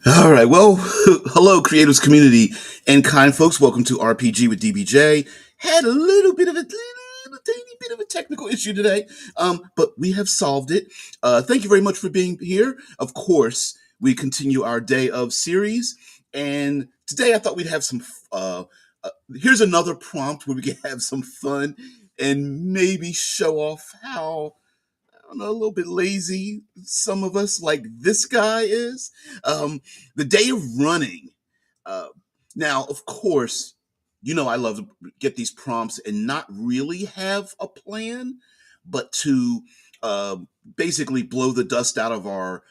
All right. Well, hello, creators community and kind folks. Welcome to RPG with DBJ. Had a little bit of a little tiny bit of a technical issue today, but we have solved it. Thank you very much for being here. Of course, we continue our day of series, and today I thought we'd have some. Here's another prompt where we can have some fun and maybe show off how I don't know, a little bit lazy, some of us, like this guy is. The day of running. Uh, Now, of course, I love to get these prompts and not really have a plan, but to uh, basically blow the dust out of our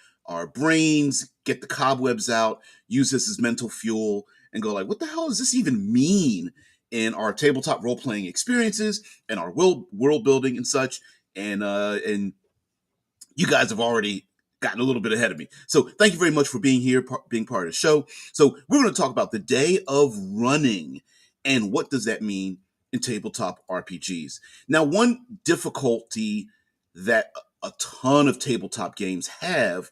brains, get the cobwebs out, use this as mental fuel, and go like, what the hell does this even mean in our tabletop role playing experiences and our world building and such? And you guys have already gotten a little bit ahead of me. So thank you very much for being here, being part of the show. So we're going to talk about the day of running and what does that mean in tabletop RPGs. Now, one difficulty that a ton of tabletop games have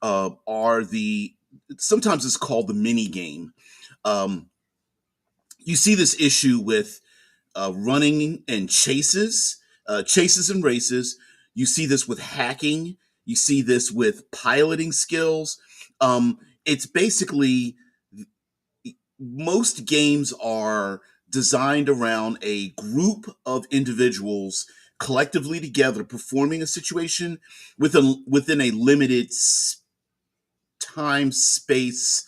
are sometimes it's called the mini game. Um, you see this issue with running and chases and races. You see this with hacking. You see this with piloting skills. It's basically most games are designed around a group of individuals collectively together performing a situation within a limited time space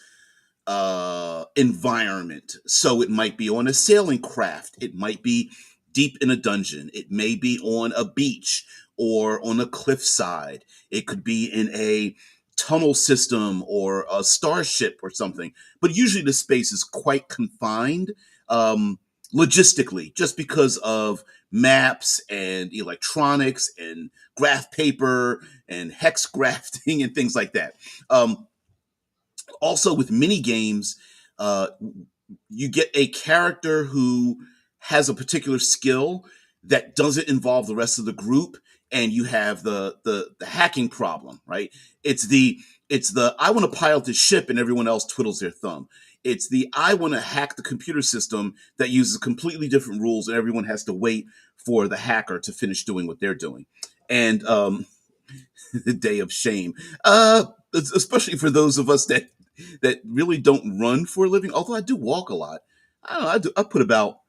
environment. So it might be on a sailing craft, it might be deep in a dungeon, it may be on a beach or on a cliffside, it could be in a tunnel system or a starship or something. But usually the space is quite confined logistically, just because of maps and electronics and graph paper and hex grafting and things like that. Also with mini games, uh, you get a character who has a particular skill that doesn't involve the rest of the group, and you have the hacking problem, right? It's the I want to pilot the ship and everyone else twiddles their thumb. It's the I want to hack the computer system that uses completely different rules and everyone has to wait for the hacker to finish doing what they're doing. And the day of shame, especially for those of us that really don't run for a living. Although I do walk a lot. I don't know. I put about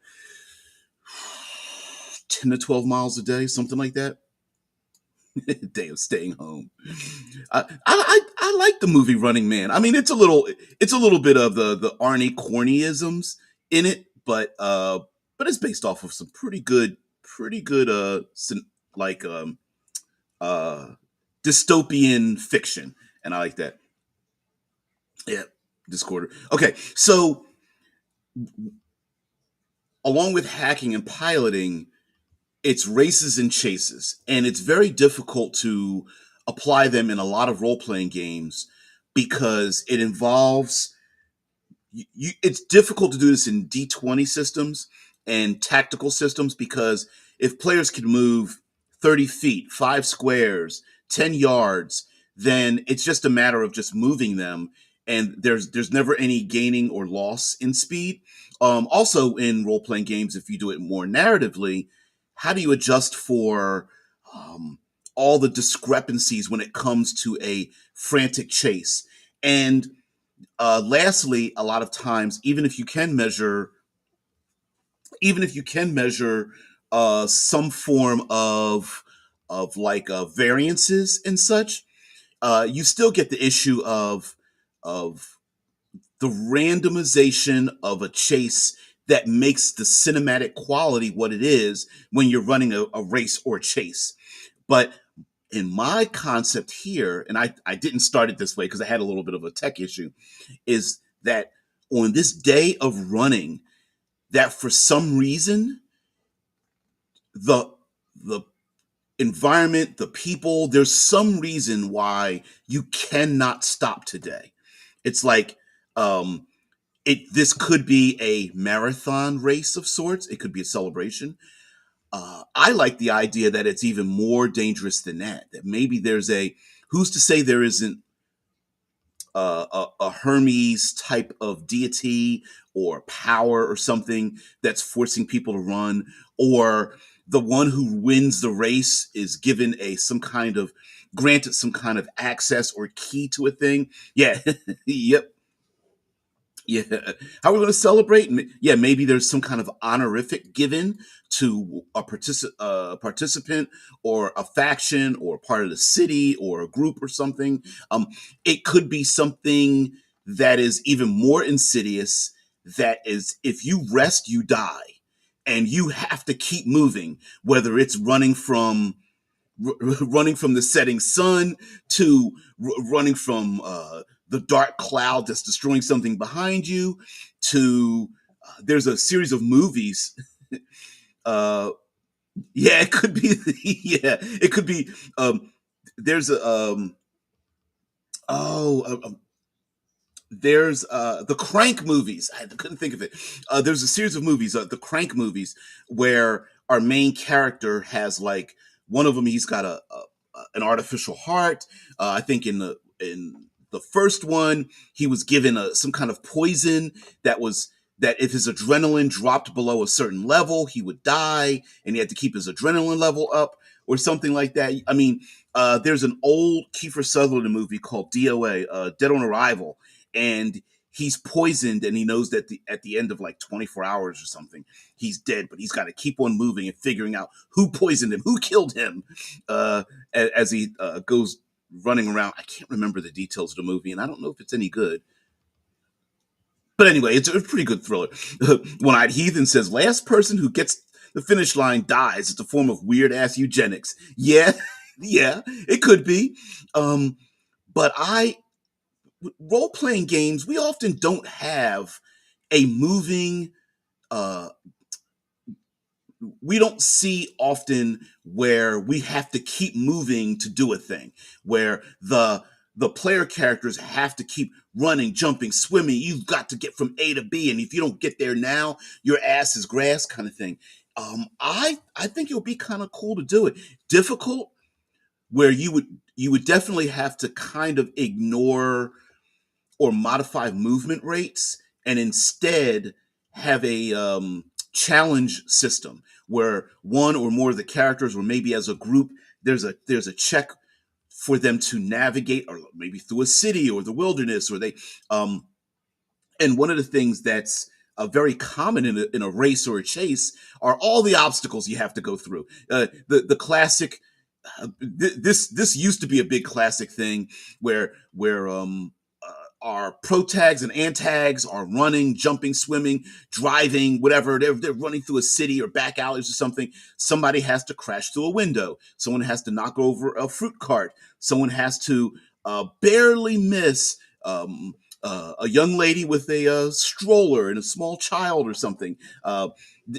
10 to 12 miles a day, something like that. Day of staying home. I like the movie Running Man. I mean, it's a little bit of the Arnie cornyisms in it, but it's based off of some pretty good like uh dystopian fiction, and I like that. Yeah, Discorder. Okay, so along with hacking and piloting, it's races and chases, and it's very difficult to apply them in a lot of role playing games because it involves it's difficult to do this in D20 systems and tactical systems because if players can move 30 feet, 5 squares, 10 yards, then it's just a matter of just moving them. And there's never any gaining or loss in speed. Also, in role playing games, if you do it more narratively, how do you adjust for um, all the discrepancies when it comes to a frantic chase? And lastly, a lot of times, even if you can measure some form of like variances and such, you still get the issue of the randomization of a chase that makes the cinematic quality what it is when you're running a race or chase. But in my concept here, and I didn't start it this way because I had a little bit of a tech issue, is that on this day of running, that for some reason the the environment, the people, there's some reason why you cannot stop today. It's like um this could be a marathon race of sorts. It could be a celebration. I like the idea that it's even more dangerous than that. That maybe there's a who's to say there isn't a Hermes type of deity or power or something that's forcing people to run, or the one who wins the race is given a some kind of granted some kind of access or key to a thing. Yeah, yep. Yeah. How are we going to celebrate? Yeah, maybe there's some kind of honorific given to a participant or a faction or part of the city or a group or something. It could be something that is even more insidious. That is, if you rest, you die, and you have to keep moving, whether it's running from the setting sun to running from the dark cloud that's destroying something behind you to there's a series of movies. uh yeah, it could be. Yeah, it could be. There's a oh there's the Crank movies. I couldn't think of it. There's a series of movies, the Crank movies, where our main character has like one of them. He's got an artificial heart. I think in the first one, he was given some kind of poison that was that if his adrenaline dropped below a certain level, he would die, and he had to keep his adrenaline level up or something like that. I mean, there's an old Kiefer Sutherland movie called DOA, Dead on Arrival, and he's poisoned and he knows that at the end of like 24 hours or something he's dead, but he's got to keep on moving and figuring out who poisoned him, who killed him, uh, as he goes running around. I can't remember the details of the movie and I don't know if it's any good, but anyway, it's a pretty good thriller. One-Eyed Heathen says last person who gets the finish line dies. It's a form of weird ass eugenics. Yeah. Yeah, it could be. But I role playing games, we often don't have a moving. Uh, we don't see often where we have to keep moving to do a thing, where the player characters have to keep running, jumping, swimming. You've got to get from A to B, and if you don't get there now, your ass is grass, kind of thing. I think it would be kind of cool to do it. Difficult, where you would definitely have to kind of ignore or modify movement rates and instead have a challenge system where one or more of the characters or maybe as a group there's a check for them to navigate or maybe through a city or the wilderness or they and one of the things that's very common in a race or a chase are all the obstacles you have to go through. The classic this used to be a big classic thing where our protags and antags are running, jumping, swimming, driving, whatever. They're running through a city or back alleys or something. Somebody has to crash through a window. Someone has to knock over a fruit cart. Someone has to barely miss a young lady with a stroller and a small child or something.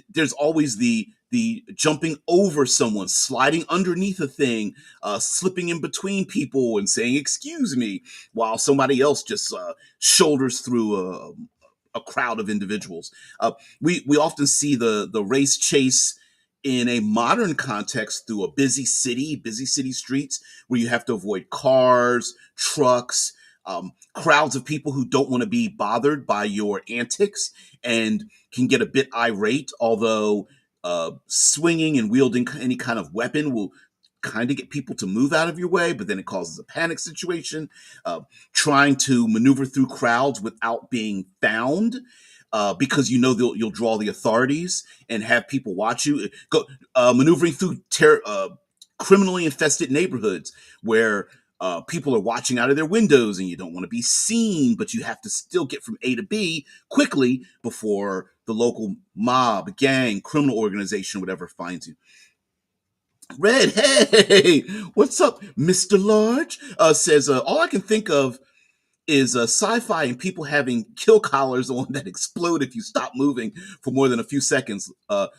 There's always the jumping over someone, sliding underneath a thing, slipping in between people and saying "excuse me," while somebody else just shoulders through a crowd of individuals. We often see the race chase in a modern context through a busy city streets where you have to avoid cars, trucks, crowds of people who don't want to be bothered by your antics and can get a bit irate. Although swinging and wielding any kind of weapon will kind of get people to move out of your way, but then it causes a panic situation. Trying to maneuver through crowds without being found. Because you know you'll draw the authorities and have people watch you. Go maneuvering through criminally infested neighborhoods where people are watching out of their windows and you don't want to be seen, but you have to still get from A to B quickly before the local mob, gang, criminal organization, whatever finds you. Red, hey, what's up, Mr. Large? Says, all I can think of is sci-fi and people having kill collars on that explode if you stop moving for more than a few seconds,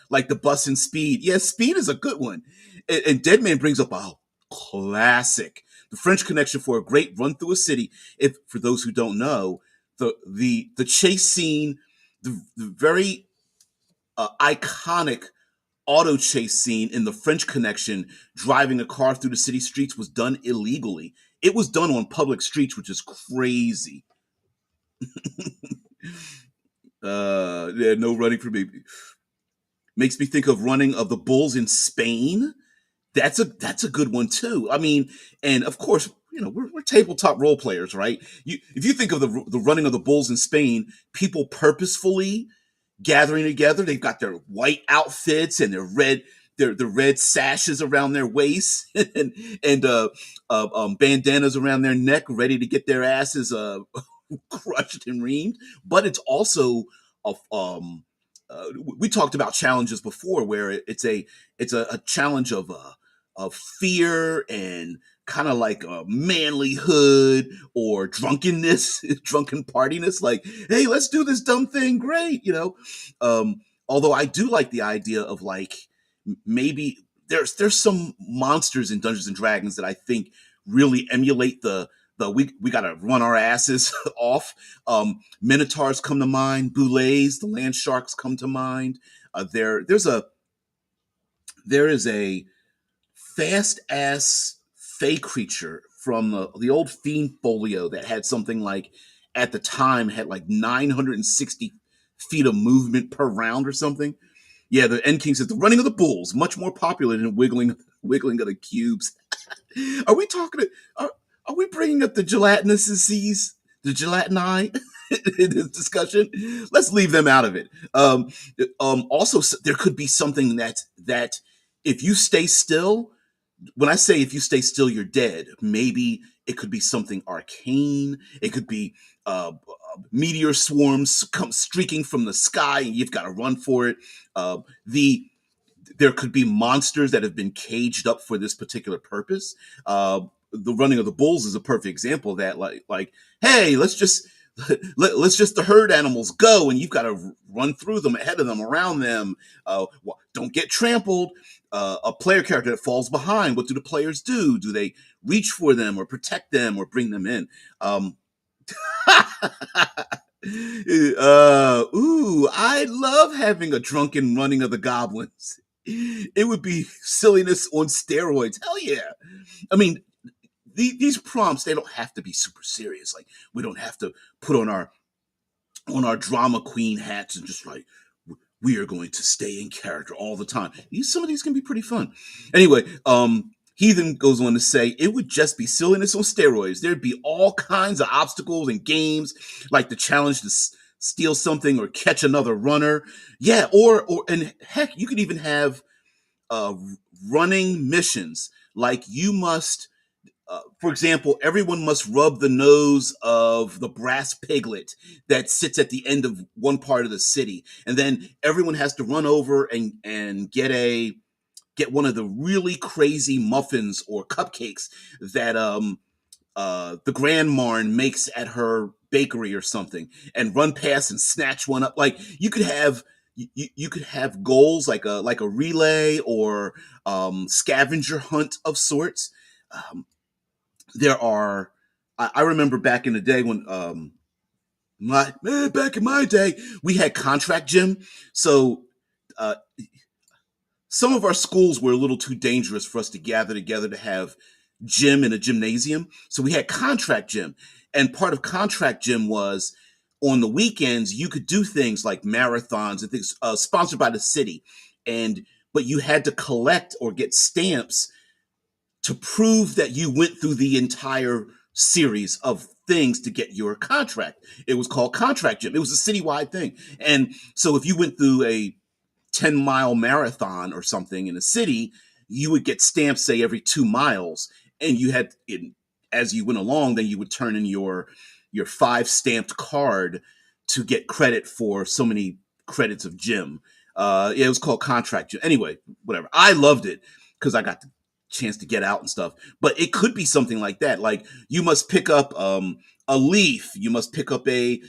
like the bus in Speed. Yeah, Speed is a good one. And Deadman brings up a classic, the French Connection, for a great run through a city. If for those who don't know, the chase scene, the very iconic auto chase scene in The French Connection, driving a car through the city streets, was done illegally. It was done on public streets, which is crazy. Yeah, no running for me. Makes me think of Running of the Bulls in Spain. That's a good one too. I mean, and of course, we're tabletop role players, right? If you think of the Running of the Bulls in Spain, people purposefully gathering together. They've got their white outfits and their red sashes around their waists and bandanas around their neck, ready to get their asses crushed and reamed. But it's also a we talked about challenges before, where it's a challenge of fear and kind of like manlyhood or drunkenness, drunken partiness. Like, hey, let's do this dumb thing. Great, Although I do like the idea of like maybe there's some monsters in Dungeons and Dragons that I think really emulate the we gotta run our asses off. Minotaurs come to mind, boulets, the land sharks come to mind. There is a fast ass fey creature from the old Fiend Folio that had something like, at the time, had like 960 feet of movement per round or something. Yeah, the End King says the Running of the Bulls much more popular than wiggling of the cubes. Are we talking? Are we bringing up the gelatinous seas, the gelatini in this discussion? Let's leave them out of it. Also, there could be something that if you stay still. When I say if you stay still, you're dead. Maybe it could be something arcane. It could be meteor swarms come streaking from the sky, and you've got to run for it. The There could be monsters that have been caged up for this particular purpose. The Running of the Bulls is a perfect example of that. Like, hey, let's just the herd animals go, and you've got to run through them, ahead of them, around them. Don't get trampled. A player character that falls behind, what do the players do? Do they reach for them or protect them or bring them in? I love having a drunken Running of the Goblins. It would be silliness on steroids. Hell yeah. I mean, these prompts, they don't have to be super serious. Like, we don't have to put on our drama queen hats and just like, we are going to stay in character all the time. Some of these can be pretty fun. Anyway, Heathen goes on to say it would just be silliness on steroids. There'd be all kinds of obstacles and games, like the challenge to steal something or catch another runner. Yeah, or and heck, you could even have uh, running missions. Like, you must, for example, everyone must rub the nose of the brass piglet that sits at the end of one part of the city, and then everyone has to run over and get one of the really crazy muffins or cupcakes that the Grand Marn makes at her bakery or something, and run past and snatch one up. Like, you could have goals like a relay or scavenger hunt of sorts. Um, there are I remember back in the day when back in my day we had contract gym. So uh, some of our schools were a little too dangerous for us to gather together to have gym in a gymnasium. So we had contract gym. And part of contract gym was, on the weekends, you could do things like marathons and things sponsored by the city. But you had to collect or get stamps to prove that you went through the entire series of things to get your contract. It was called contract gym. It was a citywide thing. And so if you went through a 10-mile marathon or something in a city, you would get stamps, say, every 2 miles. And as you went along, then you would turn in your 5 stamped card to get credit for so many credits of gym. Yeah, it was called contract gym. Anyway, whatever. I loved it because I got the chance to get out and stuff. But it could be something like that. Like, you must pick up a leaf. You must pick up a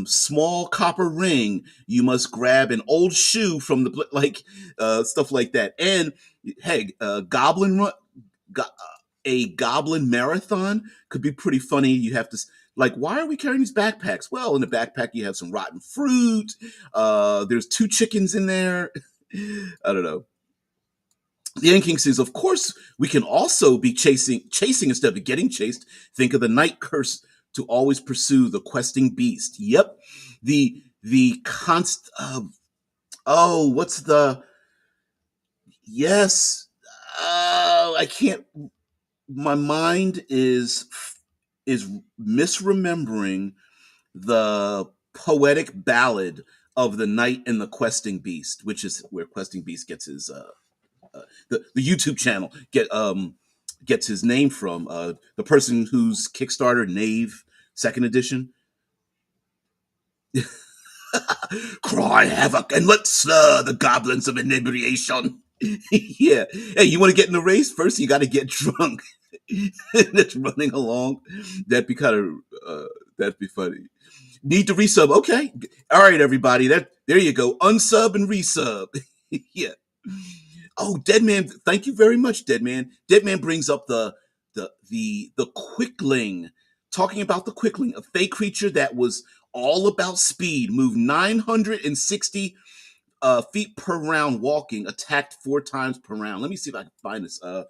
small copper ring. You must grab an old shoe from stuff like that. And hey, go, a goblin marathon could be pretty funny. You have to, like, why are we carrying these backpacks? Well, in the backpack you have some rotten fruit. There's 2 chickens in there. I don't know. The End King says, of course, we can also be chasing instead of getting chased. Think of the night curse to always pursue the questing beast. Yep. The const. Oh, what's the? Yes. I can't. My mind is misremembering the poetic ballad of the knight and the questing beast, which is where questing beast gets his the YouTube channel gets his name from. The person whose Kickstarter Knave Second Edition. Cry havoc and let's slur the goblins of inebriation. Yeah. Hey, you want to get in the race? First, you got to get drunk. That's running along. That'd be kind of that'd be funny. Need to resub. Okay. All right, everybody. There you go. Unsub and resub. Yeah. Oh, Deadman. Thank you very much, Deadman. Deadman brings up the Quickling. Talking about the Quickling, a fake creature that was all about speed, moved 960 feet per round walking, attacked 4 times per round. Let me see if I can find this. Uh,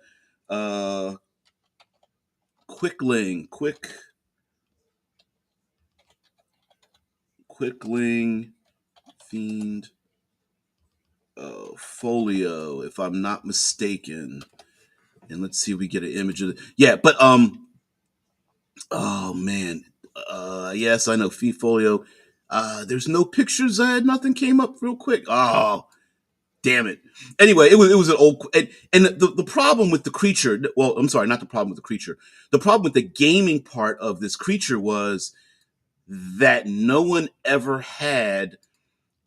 Quickling, Quickling, Fiend, Folio, if I'm not mistaken. And let's see if we get an image of it. Yeah, but oh man, yes, I know Fiend Folio. There's no pictures. Nothing came up real quick. Oh, damn it. Anyway, it was an old and the problem with the creature. Well, I'm sorry, not the problem with the creature. The problem with the gaming part of this creature was that no one ever had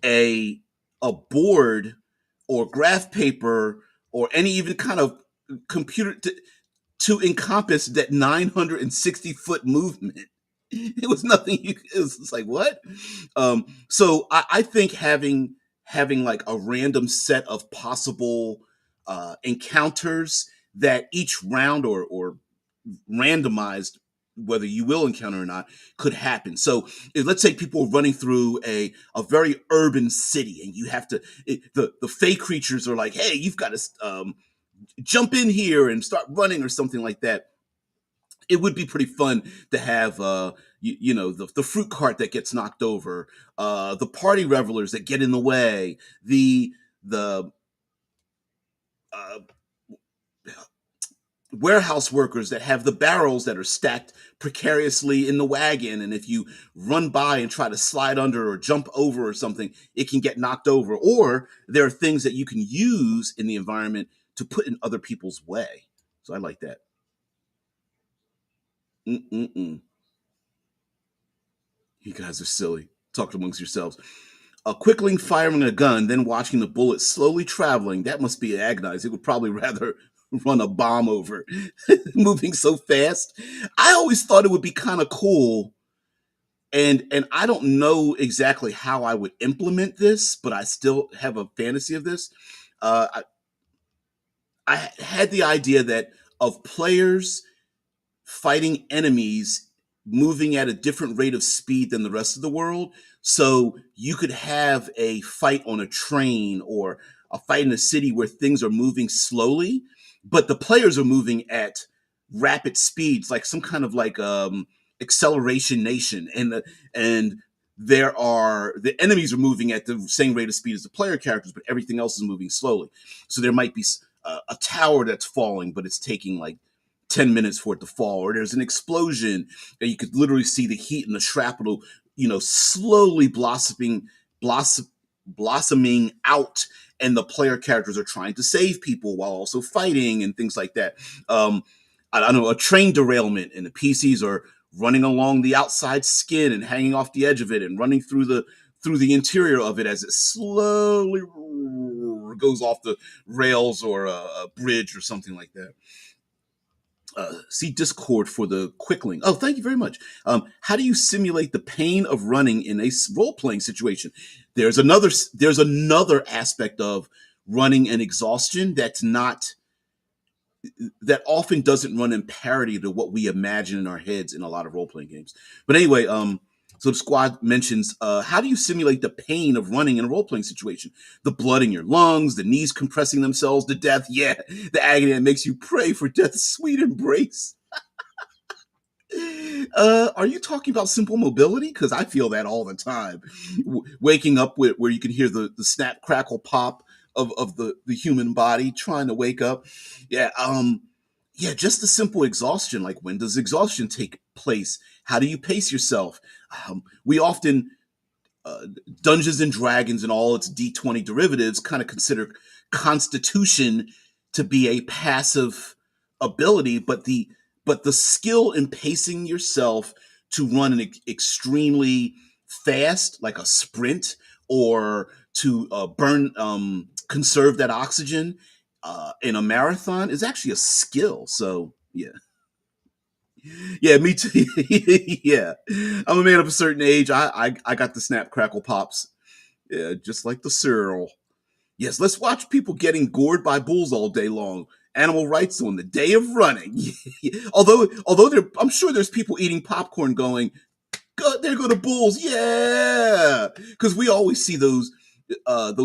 a a board or graph paper or any even kind of computer to encompass that 960-foot movement. It was nothing. It was just like what? So I think having like a random set of possible encounters that each round or randomized whether you will encounter or not could happen. So if, let's say people are running through a very urban city and you have to the fey creatures are like, hey, you've got to jump in here and start running or something like that. It would be pretty fun to have you know the fruit cart that gets knocked over, the party revelers that get in the way, the uh, warehouse workers that have the barrels that are stacked precariously in the wagon, and if you run by and try to slide under or jump over or something, it can get knocked over. Or there are things that you can use in the environment to put in other people's way. So I like that. Mm-mm-mm. You guys are silly. Talk amongst yourselves. A quickling firing a gun, then watching the bullet slowly traveling, that must be agonized. It would probably rather run a bomb over, moving so fast. I always thought it would be kind of cool, and I don't know exactly how I would implement this, but I still have a fantasy of this. Uh, I had the idea that of players fighting enemies moving at a different rate of speed than the rest of the world. So you could have a fight on a train or a fight in a city where things are moving slowly, but the players are moving at rapid speeds, like some kind of like acceleration nation, and the enemies are moving at the same rate of speed as the player characters, but everything else is moving slowly. So there might be a tower that's falling, but it's taking like 10 minutes for it to fall, or there's an explosion and you could literally see the heat and the shrapnel, slowly blossoming out, and the player characters are trying to save people while also fighting and things like that. I don't know, a train derailment and the PCs are running along the outside skin and hanging off the edge of it and running through the interior of it as it slowly goes off the rails or a bridge or something like that. See Discord for the Quickling. Oh, thank you very much. How do you simulate the pain of running in a role playing situation? There's another aspect of running and exhaustion that often doesn't run in parity to what we imagine in our heads in a lot of role playing games. But anyway, So the squad mentions, how do you simulate the pain of running in a role-playing situation? The blood in your lungs, the knees compressing themselves to death. Yeah, the agony that makes you pray for death's sweet embrace. Are you talking about simple mobility? Because I feel that all the time. Waking up with where you can hear the snap, crackle, pop of the human body trying to wake up. Yeah, yeah, just the simple exhaustion. Like, when does exhaustion take place? How do you pace yourself? We often Dungeons and Dragons and all its D20 derivatives kind of consider Constitution to be a passive ability, but the skill in pacing yourself to run an extremely fast, like a sprint, or to conserve that oxygen in a marathon is actually a skill. So yeah. Yeah, me too. Yeah, I'm a man of a certain age. I got the snap crackle pops. Yeah, just like the cereal. Yes, let's watch people getting gored by bulls all day long. Animal rights on the day of running. I'm sure there's people eating popcorn going, "Go, there go the bulls!" Yeah, because we always see those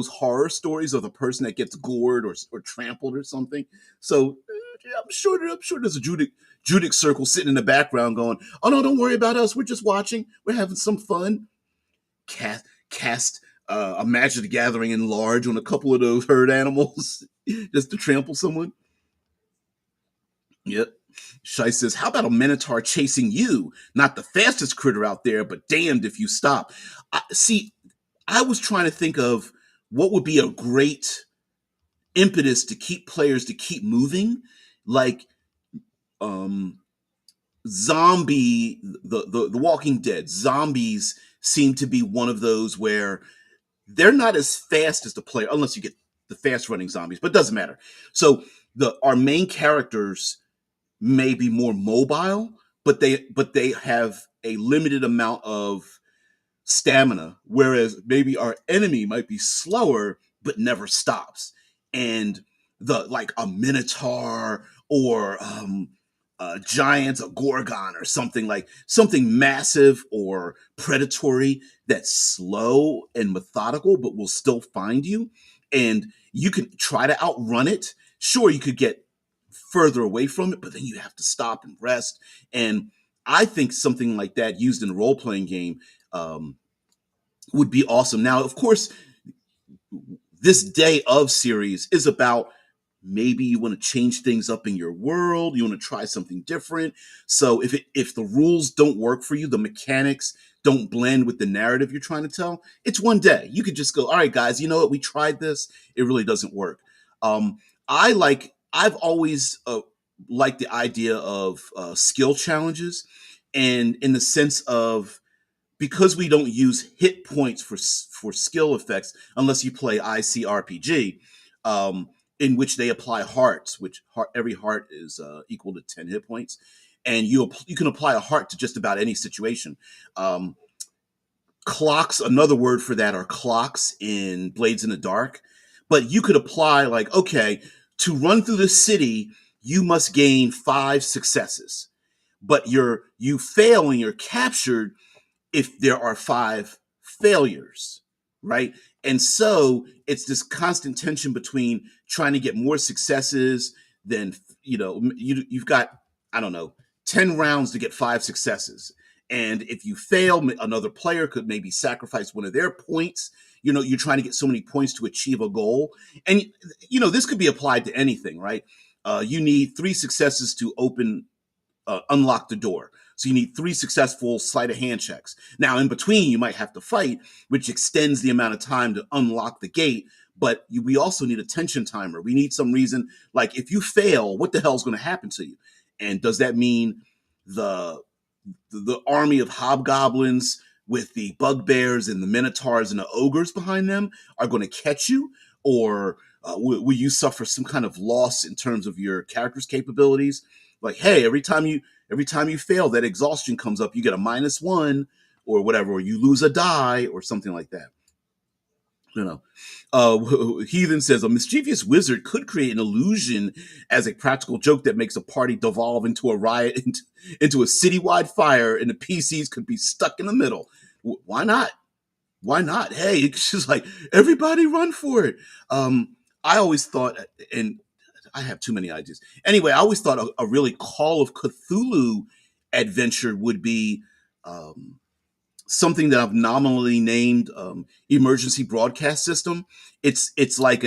horror stories of the person that gets gored or trampled or something. So yeah, I'm sure there's a Judic circle sitting in the background going, "Oh no, don't worry about us. We're just watching. We're having some fun." Cast a Magic the Gathering in large on a couple of those herd animals just to trample someone. Yep. Shai says, "How about a minotaur chasing you? Not the fastest critter out there, but damned if you stop." See, I was trying to think of what would be a great impetus to keep players to keep moving, like um, the Walking Dead zombies seem to be one of those where they're not as fast as the player, unless you get the fast running zombies, but it doesn't matter. So our main characters may be more mobile, but they have a limited amount of stamina, whereas maybe our enemy might be slower but never stops. And the like a minotaur or a giant, a gorgon, or something massive or predatory that's slow and methodical, but will still find you, and you can try to outrun it. Sure, you could get further away from it, but then you have to stop and rest. And I think something like that used in a role playing game um, would be awesome. Now, of course, this day of series is about maybe you want to change things up in your world, you want to try something different. So if the rules don't work for you, the mechanics don't blend with the narrative you're trying to tell, it's one day. You could just go, "All right, guys, you know what? We tried this. It really doesn't work." Um, I've always liked the idea of skill challenges, and in the sense of, because we don't use hit points for skill effects unless you play ICRPG, in which they apply hearts, which every heart is equal to 10 hit points, and you can apply a heart to just about any situation. Um, Clocks, another word for that are clocks in Blades in the Dark, but you could apply, like, okay, to run through the city, you must gain 5 successes, but you fail and you're captured if there are 5 failures, right? And so it's this constant tension between trying to get more successes than, you've got, I don't know, 10 rounds to get 5 successes. And if you fail, another player could maybe sacrifice one of their points. You're trying to get so many points to achieve a goal. And, this could be applied to anything, right? You need 3 successes to unlock the door. So you need 3 successful sleight of hand checks. Now, in between, you might have to fight, which extends the amount of time to unlock the gate. But we also need a tension timer. We need some reason, like, if you fail, what the hell is going to happen to you? And does that mean the the army of hobgoblins with the bugbears and the minotaurs and the ogres behind them are going to catch you, or will you suffer some kind of loss in terms of your character's capabilities? Like, hey, every time you fail, that exhaustion comes up. You get a -1 or whatever, or you lose a die or something like that. You know, Heathen says a mischievous wizard could create an illusion as a practical joke that makes a party devolve into a riot, into a citywide fire, and the PCs could be stuck in the middle. Why not? Why not? Hey, it's just like everybody run for it. I always thought, and I have too many ideas. Anyway, I always thought a really Call of Cthulhu adventure would be um, something that I've nominally named emergency broadcast system. It's like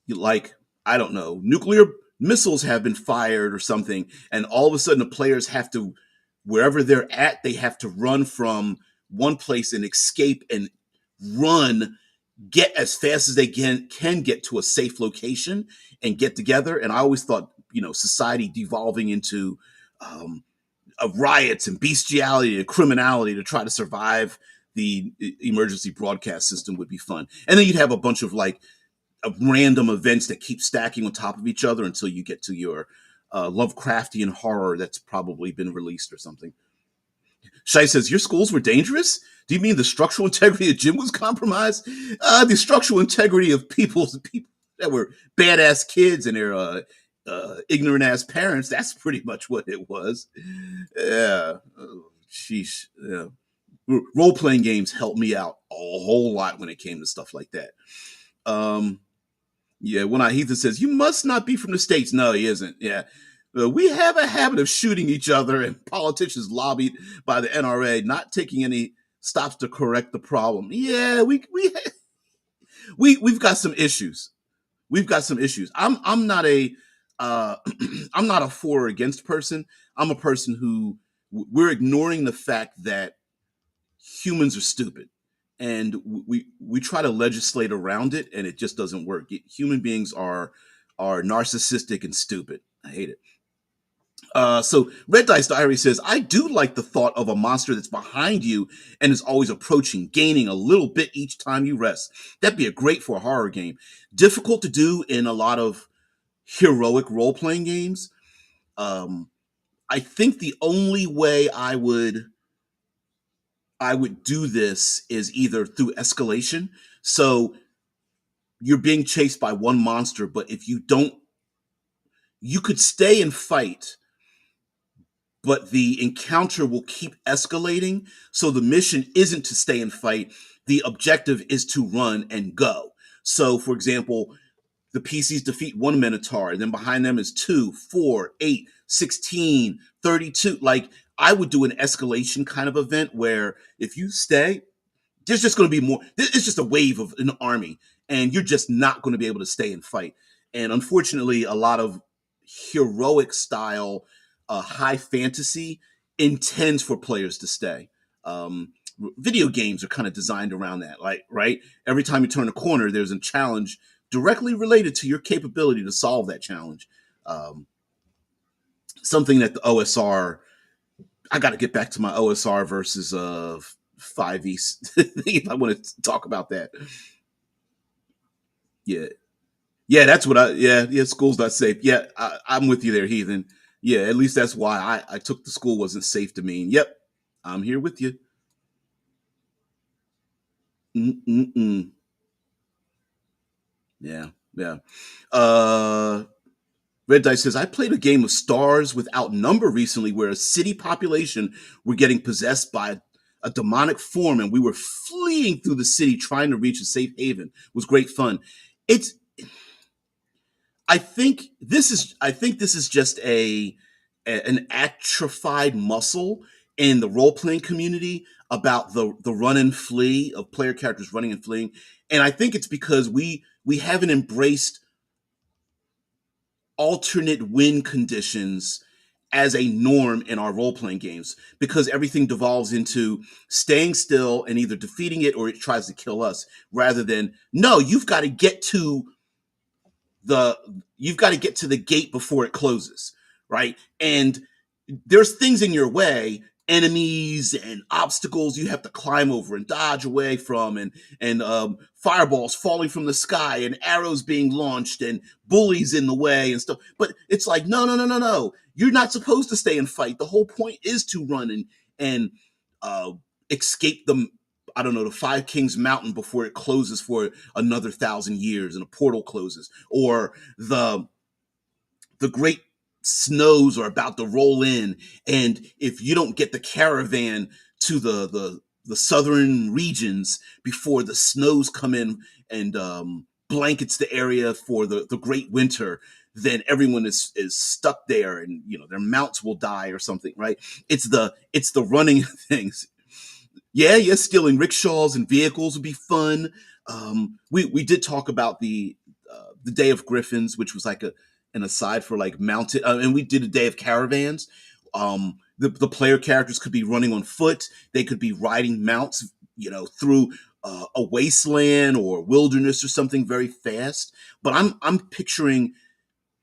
like I don't know, nuclear missiles have been fired or something, and all of a sudden the players have to, wherever they're at, they have to run from one place and escape and run, get as fast as they can get to a safe location and get together. And I always thought, society devolving into um, of riots and bestiality and criminality to try to survive the emergency broadcast system would be fun. And then you'd have a bunch of like of random events that keep stacking on top of each other until you get to your Lovecraftian horror that's probably been released or something. Shai says, your schools were dangerous? Do you mean the structural integrity of gym was compromised? The structural integrity of people that were badass kids and their ignorant ass parents, that's pretty much what it was. Yeah. Oh, sheesh. Yeah. Role playing games helped me out a whole lot when it came to stuff like that. Um, yeah, when Heathen says, you must not be from the States. No, he isn't. Yeah. We have a habit of shooting each other, and politicians lobbied by the NRA not taking any stops to correct the problem. Yeah, we've got some issues. We've got some issues. I'm not a I'm not a for or against person. I'm a person who we're ignoring the fact that humans are stupid, and we try to legislate around it, and it just doesn't work. Human beings are narcissistic and stupid. I hate it. So Red Dice Diary says, I do like the thought of a monster that's behind you and is always approaching, gaining a little bit each time you rest. That'd be a great for a horror game. Difficult to do in a lot of heroic role playing games. Um, I think the only way I would do this is either through escalation. So you're being chased by one monster, but if you don't, you could stay and fight, but the encounter will keep escalating. So the mission isn't to stay and fight. The objective is to run and go. So, for example, the PCs defeat one Minotaur, and then behind them is 2, 4, 8, 16, 32. Like, I would do an escalation kind of event where if you stay, there's just going to be more. It's just a wave of an army, and you're just not going to be able to stay and fight. And unfortunately, a lot of heroic style, high fantasy intends for players to stay. Video games are kind of designed around that. Like, right, every time you turn a corner, there's a challenge directly related to your capability to solve that challenge. Um, Something that the OSR, I got to get back to my OSR versus 5e if I want to talk about that. Yeah. Yeah, that's what yeah, school's not safe. Yeah, I'm with you there, Heathen. Yeah, at least that's why I took the school wasn't safe to me. Yep, I'm here with you. Mm-mm-mm. Yeah, yeah. Uh, Red Dice says, I played a game of Stars Without Number recently where a city population were getting possessed by a demonic form, and we were fleeing through the city trying to reach a safe haven. It was great fun. It's I think this is just an atrophied muscle in the role playing community about the run and flee of player characters running and fleeing, and I think it's because we haven't embraced alternate win conditions as a norm in our role playing games, because everything devolves into staying still and either defeating it or it tries to kill us, rather than no, the you've got to get to the gate before it closes, right? And there's things in your way, enemies and obstacles you have to climb over and dodge away from, and fireballs falling from the sky and arrows being launched and bullies in the way and stuff. But it's like, no, no, no, no, no, you're not supposed to stay and fight. The whole point is to run and uh escape them. I don't know, the Five Kings Mountain before it closes for another 1,000 years and a portal closes, or the great snows are about to roll in, and if you don't get the caravan to the southern regions before the snows come in and blankets the area for the great winter, then everyone is stuck there, and their mounts will die or something, right? It's the running things. Yeah, stealing rickshaws and vehicles would be fun. We did talk about the Day of Griffins, which was like an aside for like mounted, and we did a Day of Caravans. The player characters could be running on foot. They could be riding mounts, through a wasteland or wilderness or something very fast. But I'm picturing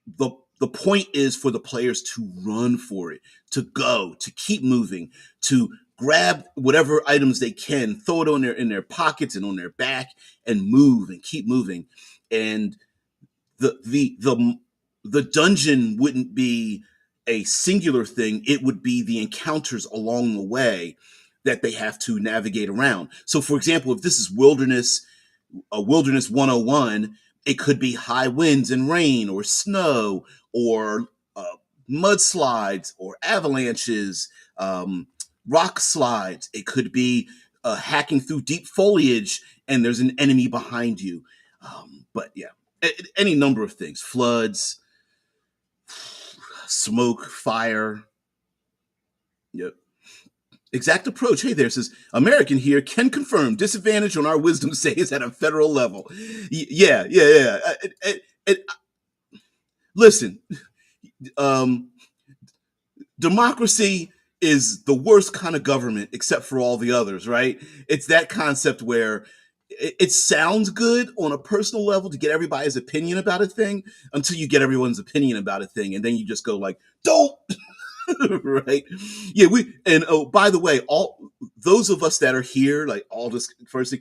the point is for the players to run for it, to go, to keep moving, to grab whatever items they can, throw it on in their pockets and on their back, and move and keep moving. And the dungeon wouldn't be a singular thing. It would be the encounters along the way that they have to navigate around. So for example, if this is wilderness 101, it could be high winds and rain or snow or mudslides or avalanches, rock slides. It could be hacking through deep foliage and there's an enemy behind you. But yeah, any number of things: floods, smoke, fire. Yep. Exact approach. Hey there, says American here can confirm disadvantage on our wisdom saves at a federal level. Yeah. Listen, um, democracy is the worst kind of government except for all the others, right? It's that concept where it sounds good on a personal level to get everybody's opinion about a thing until you get everyone's opinion about a thing, and then you just go like, don't. Right? Yeah, and oh, by the way, all those of us that are here, like all this first thing,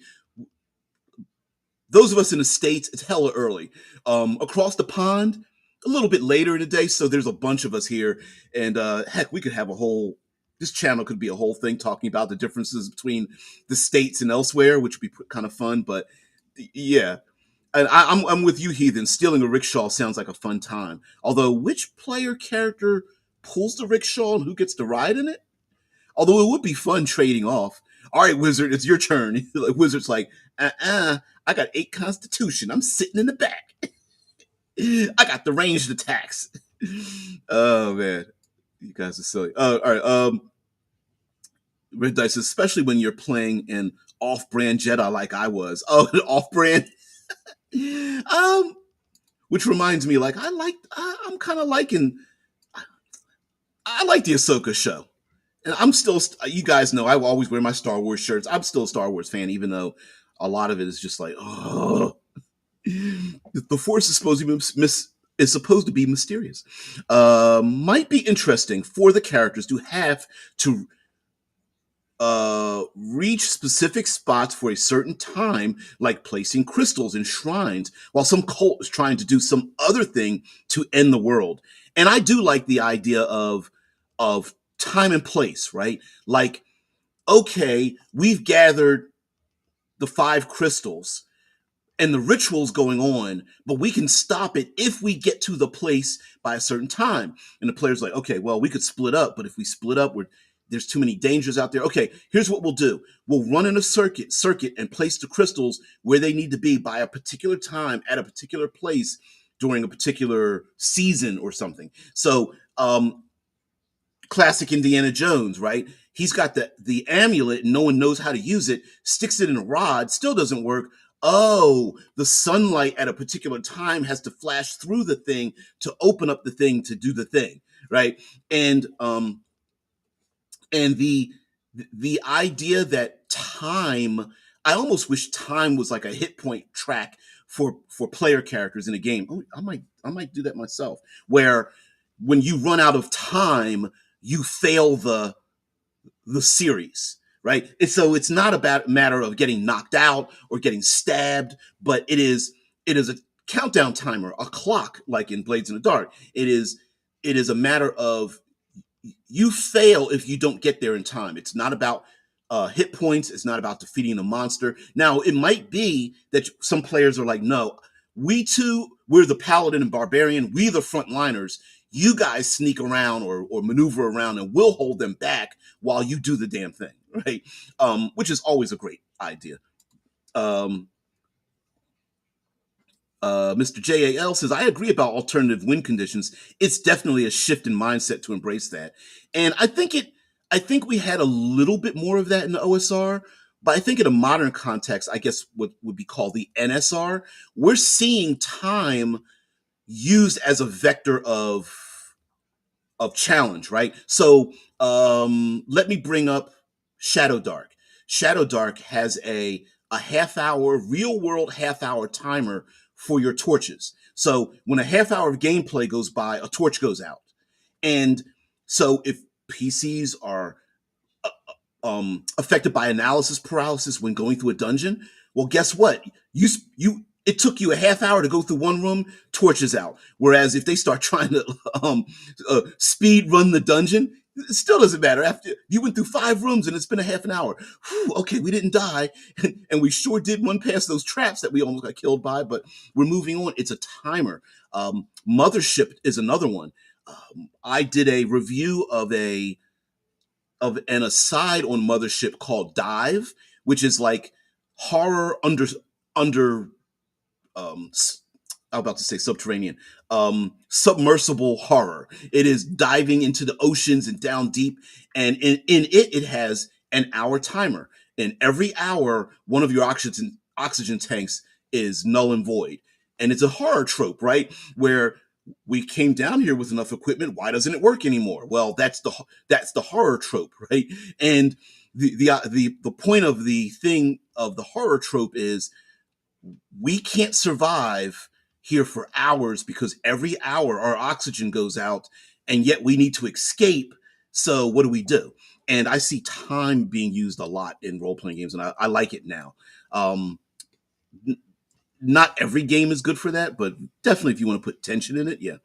those of us in the States, it's hella early. Across the pond, a little bit later in the day, so there's a bunch of us here, and heck, we could have this channel could be a whole thing talking about the differences between the States and elsewhere, which would be kind of fun. But yeah, and I'm with you, Heathen. Stealing a rickshaw sounds like a fun time. Although, which player character pulls the rickshaw and who gets to ride in it? Although it would be fun trading off. All right, Wizard, it's your turn. Wizard's like, I got 8 Constitution. I'm sitting in the back. I got the ranged attacks. Oh man, you guys are silly. All right. Red Dice, especially when you're playing an off-brand Jedi like I was. Oh, off-brand. Which reminds me, like I'm kind of liking. I like the Ahsoka show. And I'm still, you guys know, I always wear my Star Wars shirts. I'm still a Star Wars fan, even though a lot of it is just like, oh, the Force is supposed to be mysterious. Might be interesting for the characters to have to reach specific spots for a certain time, like placing crystals in shrines, while some cult is trying to do some other thing to end the world. And I do like the idea of time and place, right? Like, okay, we've gathered the 5 crystals and the ritual's going on, but we can stop it if we get to the place by a certain time. And the player's like, okay, well, we could split up, but if we split up, there's too many dangers out there. Okay, here's what we'll do. We'll run in a circuit and place the crystals where they need to be by a particular time at a particular place during a particular season or something. So, classic Indiana Jones, right? He's got the amulet and no one knows how to use it, sticks it in a rod, still doesn't work. Oh, the sunlight at a particular time has to flash through the thing to open up the thing to do the thing, right? And the idea that time, I almost wish time was like a hit point track for player characters in a game. Oh, I might do that myself, where when you run out of time, you fail the series, right? It's not about a matter of getting knocked out or getting stabbed, but it is a countdown timer, a clock, like in Blades in the Dark. It is a matter of you fail if you don't get there in time. It's not about hit points. It's not about defeating a monster. Now, it might be that some players are like, no, we're the paladin and barbarian. We're the frontliners. You guys sneak around or maneuver around and we'll hold them back while you do the damn thing, right? Which is always a great idea. Um, Mr. JAL says, I agree about alternative win conditions. It's definitely a shift in mindset to embrace that. And I think we had a little bit more of that in the OSR, but I think in a modern context, I guess what would be called the NSR, we're seeing time used as a vector of challenge, right? So let me bring up Shadow Dark. Shadow Dark has a half hour, real world half hour timer for your torches. So when a half hour of gameplay goes by, a torch goes out. And so if PCs are affected by analysis paralysis when going through a dungeon, well, guess what? You it took you a half hour to go through one room, torches out. Whereas if they start trying to speed run the dungeon, it still doesn't matter. After you went through 5 rooms and it's been a half an hour, whew, okay, we didn't die, and we sure did run past those traps that we almost got killed by, but we're moving on. It's a timer. Mothership is another one. I did a review of an aside on Mothership called Dive, which is like horror under um I'm about to say subterranean, submersible horror. It is diving into the oceans and down deep, and in it it has an hour timer. And every hour, one of your oxygen tanks is null and void. And it's a horror trope, right? Where we came down here with enough equipment. Why doesn't it work anymore? Well, that's the horror trope, right? And the point of the thing of the horror trope is we can't survive here for hours because every hour our oxygen goes out, and yet we need to escape. So what do we do? And I see time being used a lot in role playing games, and I like it now. Um, Not every game is good for that, but definitely if you want to put tension in it, yeah.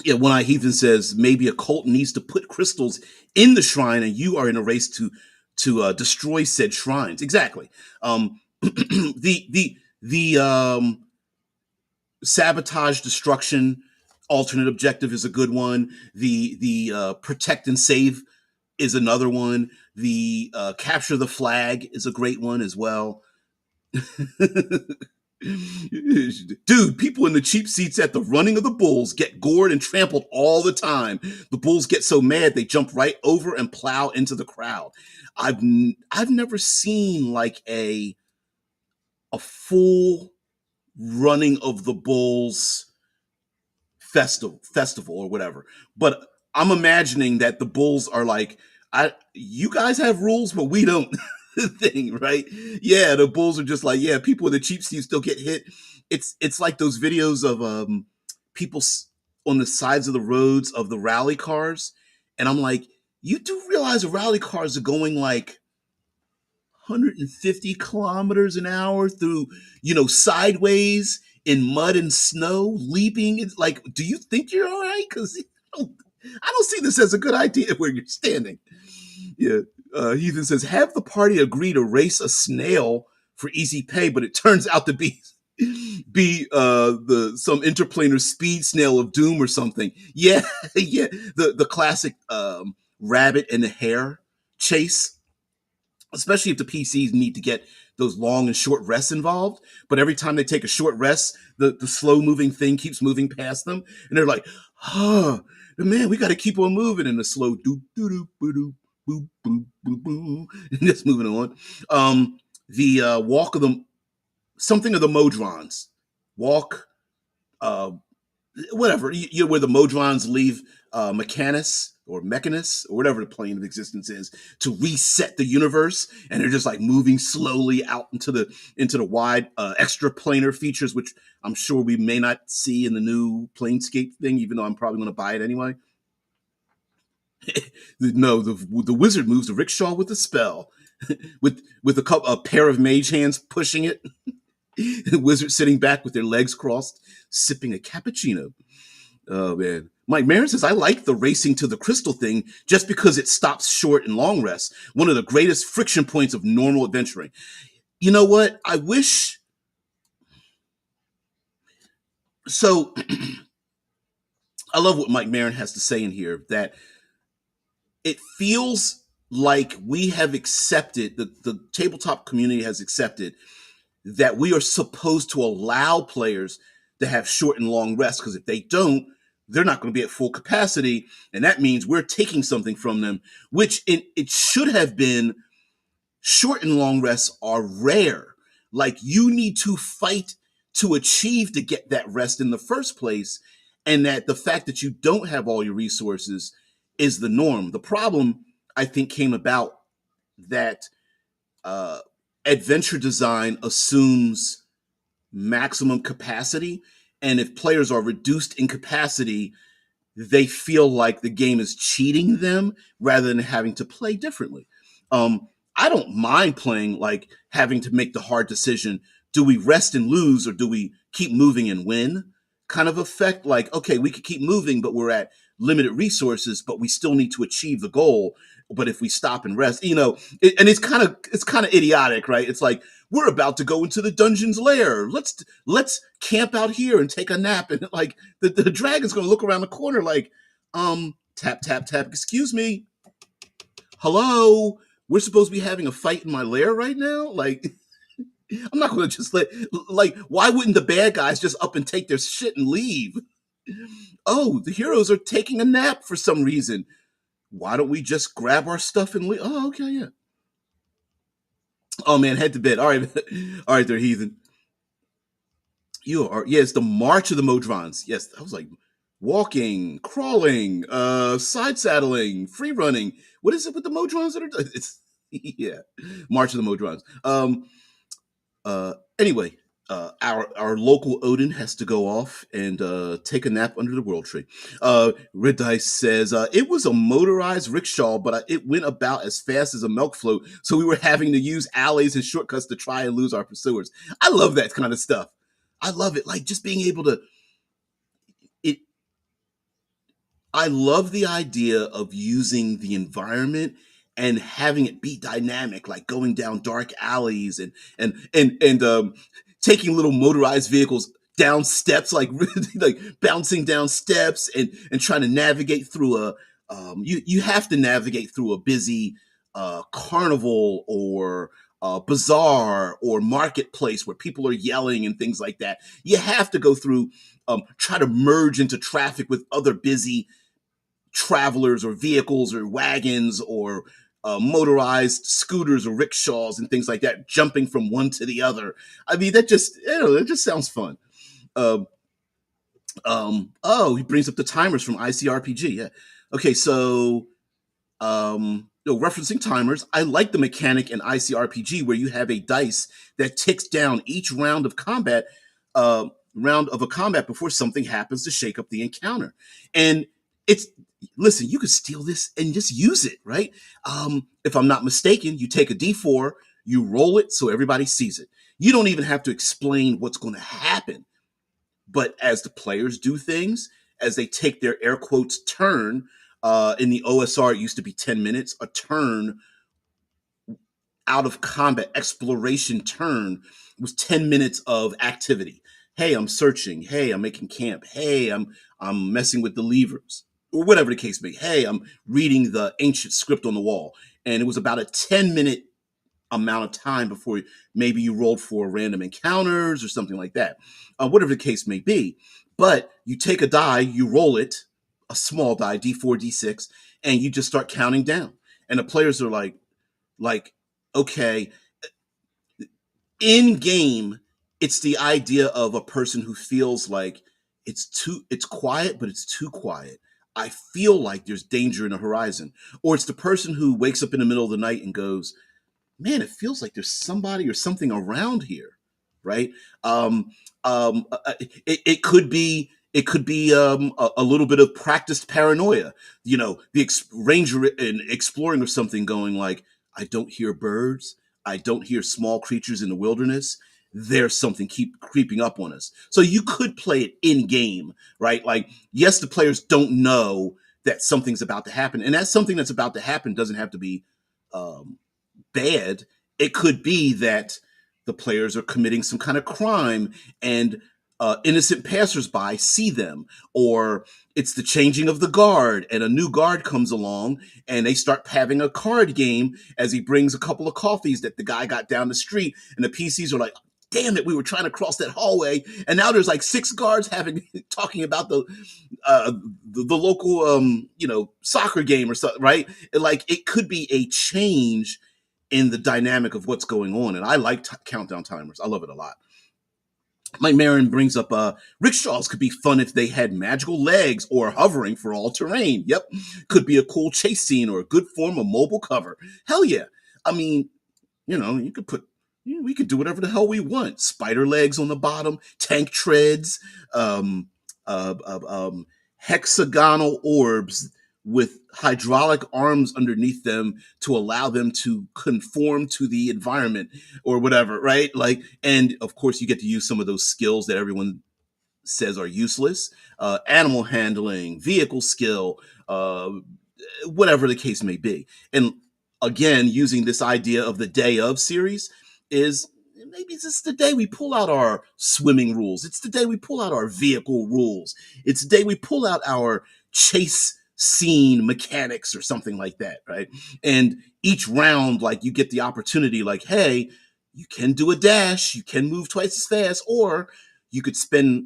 Yeah, One Eye Heathen says maybe a cult needs to put crystals in the shrine, and you are in a race to destroy said shrines. Exactly. The sabotage destruction alternate objective is a good one. The protect and save is another one. The capture the flag is a great one as well. Dude, people in the cheap seats at the running of the bulls get gored and trampled all the time. The bulls get so mad they jump right over and plow into the crowd. I've never seen like a full running of the bulls festival or whatever. But I'm imagining that the bulls are like, I you guys have rules, but we don't thing, right? Yeah, the bulls are just like, yeah, people with the cheap seats still get hit. It's like those videos of people on the sides of the roads of the rally cars. And I'm like, you do realize the rally cars are going like 150 kilometers an hour through, sideways in mud and snow, leaping. It's like, do you think you're all right? Because I don't see this as a good idea where you're standing. Yeah. Heathen says, have the party agree to race a snail for easy pay, but it turns out to be the some interplanar speed snail of doom or something. Yeah, yeah. The classic rabbit and the hare chase, especially if the PCs need to get those long and short rests involved. But every time they take a short rest, the slow moving thing keeps moving past them, and they're like, "Oh man, we got to keep on moving." And the slow doop doop doop boop boop boop boop, and just moving on. The walk of the something of the Modrons walk. Uh, Whatever where the Modrons leave Mechanus or Mechanus or whatever the plane of existence is to reset the universe, and they're just like moving slowly out into the wide extra planar features, which I'm sure we may not see in the new Planescape thing, even though I'm probably going to buy it anyway. No, the wizard moves the rickshaw with a spell, with a pair of mage hands pushing it. The wizard sitting back with their legs crossed, sipping a cappuccino. Oh man. Mike Marin says, I like the racing to the crystal thing just because it stops short and long rests. One of the greatest friction points of normal adventuring. You know what? I wish so I love what Mike Marin has to say in here, that it feels like we have accepted, the tabletop community has accepted that we are supposed to allow players to have short and long rests, because if they don't, they're not going to be at full capacity, and that means we're taking something from them, which it should have been. Short and long rests are rare. Like, you need to fight to achieve to get that rest in the first place, and that the fact that you don't have all your resources is the norm. The problem, I think, came about that uh, adventure design assumes maximum capacity, and if players are reduced in capacity, they feel like the game is cheating them rather than having to play differently. Um, I don't mind playing, like having to make the hard decision: do we rest and lose, or do we keep moving and win? Kind of effect. Like, okay, we could keep moving, but we're at limited resources, but we still need to achieve the goal. But if we stop and rest, and it's kind of idiotic, right? It's like, we're about to go into the dungeon's lair. Let's camp out here and take a nap, and like the dragon's gonna look around the corner like, tap, tap, tap, excuse me, hello, we're supposed to be having a fight in my lair right now. Like, I'm not gonna just like, why wouldn't the bad guys just up and take their shit and leave? Oh, the heroes are taking a nap for some reason. Why don't we just grab our stuff and leave? Oh, okay, yeah. Oh man, head to bed. All right, all right, there, heathen. You are, yeah, it's the March of the Modrons. Yes, I was like, walking, crawling, side saddling, free running. What is it with the Modrons that are? It's yeah, March of the Modrons. Anyway, our local Odin has to go off and take a nap under the world tree. Red Dice says it was a motorized rickshaw, but it went about as fast as a milk float, so we were having to use alleys and shortcuts to try and lose our pursuers. I love that kind of stuff. I love it, like just being able to. It. I love the idea of using the environment and having it be dynamic, like going down dark alleys and taking little motorized vehicles down steps, like really, like bouncing down steps and trying to navigate through a. You have to navigate through a busy carnival or bazaar or marketplace where people are yelling and things like that. You have to go through, try to merge into traffic with other busy travelers or vehicles or wagons or motorized scooters or rickshaws and things like that, jumping from one to the other. I mean, that just sounds fun. Um, oh, he brings up the timers from ICRPG. Yeah. Okay, so referencing timers, I like the mechanic in ICRPG where you have a dice that ticks down each uh, round of a combat before something happens to shake up the encounter. And it's listen, you could steal this and just use it, right? If I'm not mistaken, you take a D4, you roll it so everybody sees it. You don't even have to explain what's going to happen. But as the players do things, as they take their air quotes turn, in the OSR, it used to be 10 minutes. A turn out of combat exploration turn was 10 minutes of activity. Hey, I'm searching. Hey, I'm making camp. Hey, I'm messing with the levers, or whatever the case may be. Hey, I'm reading the ancient script on the wall. And it was about a 10-minute amount of time before maybe you rolled for random encounters or something like that, whatever the case may be. But you take a die, you roll it, a small die, D4, D6, and you just start counting down. And the players are like, okay, in game, it's the idea of a person who feels like it's quiet, but it's too quiet. I feel like there's danger in the horizon. Or it's the person who wakes up in the middle of the night and goes, man, it feels like there's somebody or something around here, right? Um, it could be a little bit of practiced paranoia. The ranger and exploring or something going like, I don't hear birds, I don't hear small creatures in the wilderness. There's something keep creeping up on us. So you could play it in game, right? Like, yes, the players don't know that something's about to happen, and that something that's about to happen doesn't have to be um, bad. It could be that the players are committing some kind of crime, and innocent passersby see them, or it's the changing of the guard and a new guard comes along and they start having a card game as he brings a couple of coffees that the guy got down the street, and the PCs are like, damn it, we were trying to cross that hallway and now there's like six guards having talking about uh, the local soccer game or something, right? Like it could be a change in the dynamic of what's going on, and I like countdown timers. I love it a lot. Mike Marin brings up rickshaws could be fun if they had magical legs or hovering for all terrain. Yep. Could be a cool chase scene or a good form of mobile cover. Hell yeah. I mean, you could we could do whatever the hell we want. Spider legs on the bottom, tank treads, um, hexagonal orbs with hydraulic arms underneath them to allow them to conform to the environment or whatever, right? Like, and of course, you get to use some of those skills that everyone says are useless: animal handling, vehicle skill, whatever the case may be. And again, using this idea of the day of series is maybe this is the day we pull out our swimming rules. It's the day we pull out our vehicle rules. It's the day we pull out our chase scene mechanics or something like that, right? And each round, like you get the opportunity, like, hey, you can do a dash, you can move twice as fast, or you could spend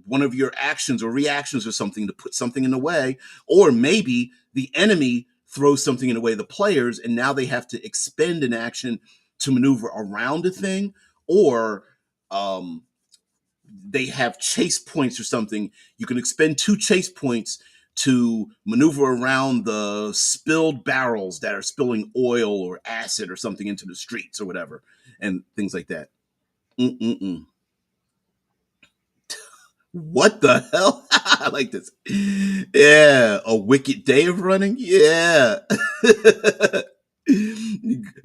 one of your actions or reactions or something to put something in the way, or maybe the enemy throws something in the way of the players and now they have to expend an action to maneuver around a thing, or um, they have chase points or something. You can expend 2 chase points to maneuver around the spilled barrels that are spilling oil or acid or something into the streets or whatever, and things like that. Mm-mm-mm. What the hell? I like this. Yeah, a wicked day of running. Yeah.